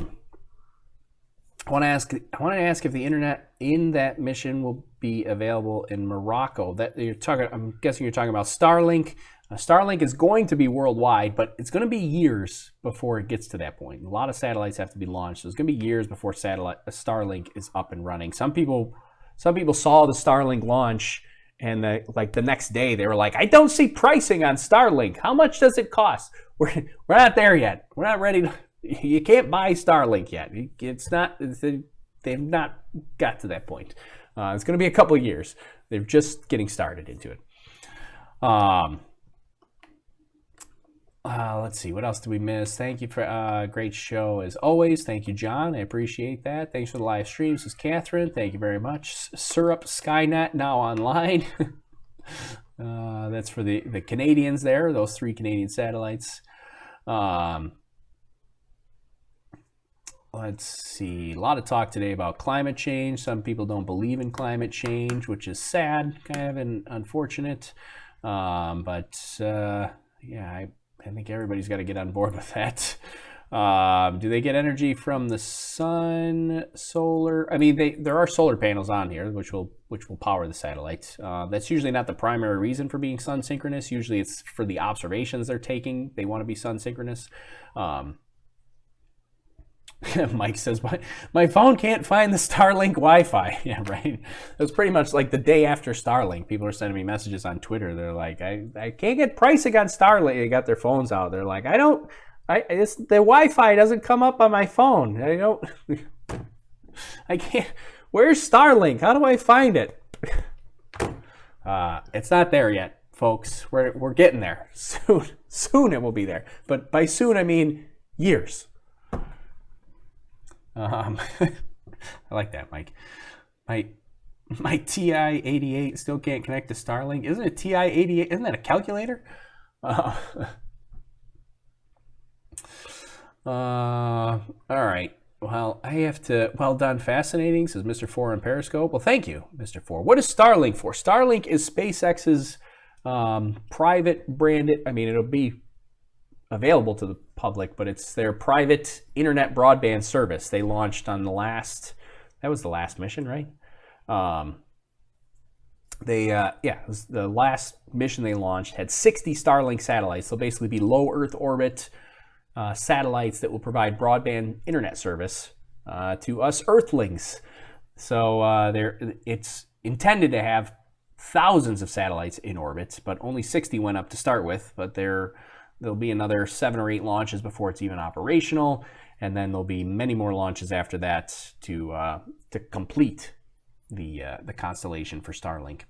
want to ask if the internet in that mission will be available in Morocco. I'm guessing you're talking about Starlink. Starlink is going to be worldwide, but it's going to be years before it gets to that point. A lot of satellites have to be launched, so it's going to be years before Starlink is up and running. Some people saw the Starlink launch, and the next day they were like, "I don't see pricing on Starlink. How much does it cost?" We're not there yet. We're not ready to. You can't buy Starlink yet. It's not. They've not got to that point. It's going to be a couple of years. They're just getting started into it. Let's see. What else did we miss? Thank you for a great show as always. Thank you, John. I appreciate that. Thanks for the live stream. This is Catherine. Thank you very much. Syrup Skynet now online. That's for the Canadians there. Those 3 Canadian satellites. Let's see. A lot of talk today about climate change. Some people don't believe in climate change, which is sad, kind of and unfortunate. Yeah, I think everybody's got to get on board with that. Do they get energy from the sun, solar? I mean, there are solar panels on here, which will power the satellites. That's usually not the primary reason for being sun synchronous. Usually, it's for the observations they're taking. They want to be sun synchronous. Mike says, my phone can't find the Starlink Wi-Fi. Yeah, right. It was pretty much like the day after Starlink. People are sending me messages on Twitter. They're like, I can't get pricing on Starlink. They got their phones out. They're like, the Wi-Fi doesn't come up on my phone. I can't. Where's Starlink? How do I find it? It's not there yet, folks. We're getting there. Soon it will be there. But by soon, I mean years. I like that, Mike. My TI-88 still can't connect to Starlink. Isn't it TI-88? Isn't that a calculator? All right. Well, I have to. Well done, fascinating, says Mr. 4 on Periscope. Well, thank you, Mr. 4. What is Starlink for? Starlink is SpaceX's private branded. I mean, it'll be available to the public, but it's their private internet broadband service. They launched on the last. That was the last mission, right? It was the last mission they launched. Had 60 Starlink satellites. They'll basically be low Earth orbit satellites that will provide broadband internet service to us Earthlings. So it's intended to have thousands of satellites in orbit, but only 60 went up to start with. But there'll be another 7 or 8 launches before it's even operational, and then there'll be many more launches after that to complete the constellation for Starlink.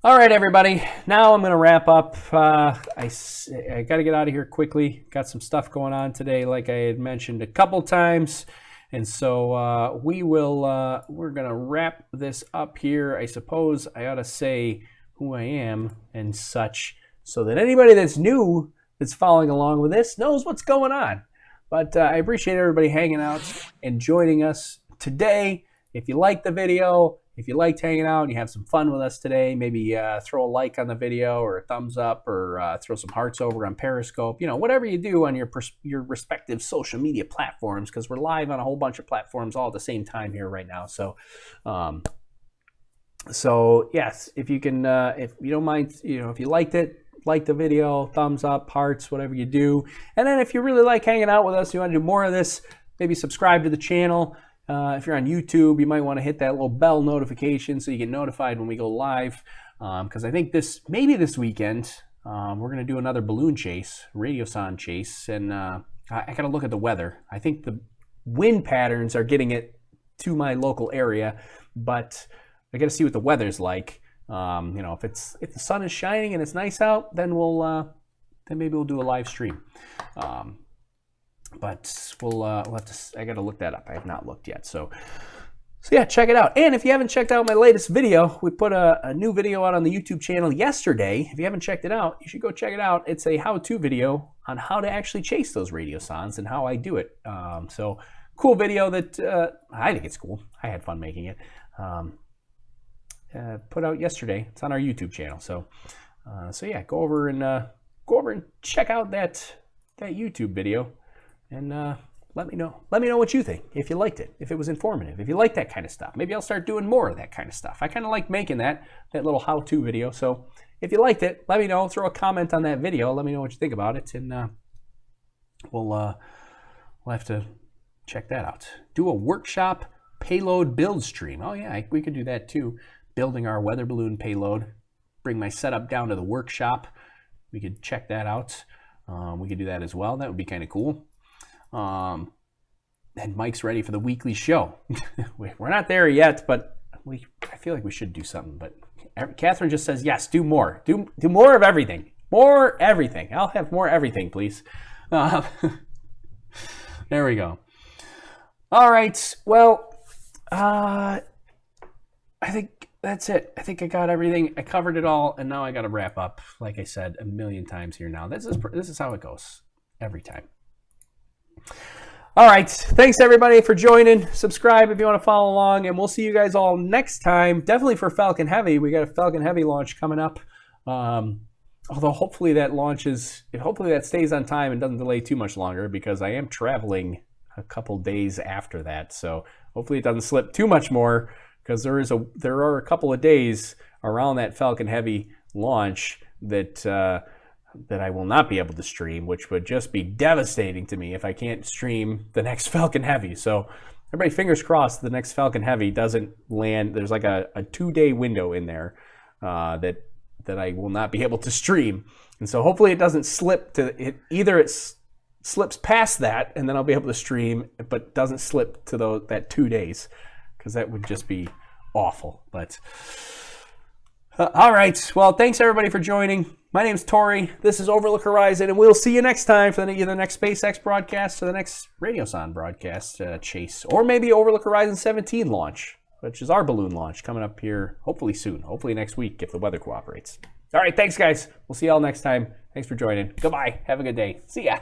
All right, everybody. Now I'm going to wrap up. I got to get out of here quickly. Got some stuff going on today, like I had mentioned a couple times, and so we're going to wrap this up here. I suppose I ought to say who I am and such, so that anybody that's new that's following along with this knows what's going on. But I appreciate everybody hanging out and joining us today. If you liked the video, if you liked hanging out and you have some fun with us today, maybe throw a like on the video or a thumbs up, or throw some hearts over on Periscope. You know, whatever you do on your respective social media platforms, because we're live on a whole bunch of platforms all at the same time here right now. So, yes, if you can, if you don't mind, if you liked it, like the video, thumbs up, hearts, whatever you do. And then if you really like hanging out with us, you want to do more of this, maybe subscribe to the channel. If you're on YouTube, you might want to hit that little bell notification so you get notified when we go live. Because I think this weekend, we're going to do another balloon chase, radiosonde chase. And I got to look at the weather. I think the wind patterns are getting it to my local area, but I got to see what the weather's like. If the sun is shining and it's nice out, then maybe we'll do a live stream. But we'll have to. I got to look that up. I have not looked yet. So yeah, check it out. And if you haven't checked out my latest video, we put a new video out on the YouTube channel yesterday. If you haven't checked it out, you should go check it out. It's a how-to video on how to actually chase those radiosondes and how I do it. So cool video that I think it's cool. I had fun making it. Put out yesterday. It's on our YouTube channel. So yeah, go over and check out that YouTube video. And let me know what you think, if you liked it, if it was informative, if you like that kind of stuff. Maybe I'll start doing more of that kind of stuff. I kind of like making that little how-to video. So if you liked it, let me know. Throw a comment on that video. Let me know what you think about it, and we'll have to check that out. Do a workshop payload build stream. Oh yeah, we could do that too. Building our weather balloon payload. Bring my setup down to the workshop. We could check that out. We could do that as well. That would be kind of cool. And Mike's ready for the weekly show. We're not there yet, but I feel like we should do something. But Catherine just says, yes, do more. Do more of everything. More everything. I'll have more everything, please. There we go. All right. Well, I think that's it. I think I got everything. I covered it all, and now I got to wrap up. Like I said a million times here now. This is how it goes every time. All right. Thanks, everybody, for joining. Subscribe if you want to follow along, and we'll see you guys all next time. Definitely for Falcon Heavy. We got a Falcon Heavy launch coming up. Although hopefully that stays on time and doesn't delay too much longer, because I am traveling a couple days after that. So hopefully it doesn't slip too much more, because there are a couple of days around that Falcon Heavy launch that I will not be able to stream, which would just be devastating to me if I can't stream the next Falcon Heavy. So everybody, fingers crossed the next Falcon Heavy doesn't land. There's like a 2-day window in there that I will not be able to stream. And so hopefully it doesn't slip to it. Either it slips past that and then I'll be able to stream, but doesn't slip to that 2 days, because that would just be awful. But all right. Well, thanks everybody for joining. My name's Tori. This is Overlook Horizon, and we'll see you next time for either the next SpaceX broadcast or the next radiosonde broadcast chase, or maybe Overlook Horizon 17 launch, which is our balloon launch coming up here hopefully soon, hopefully next week if the weather cooperates. All right. Thanks, guys. We'll see y'all next time. Thanks for joining. Goodbye. Have a good day. See ya.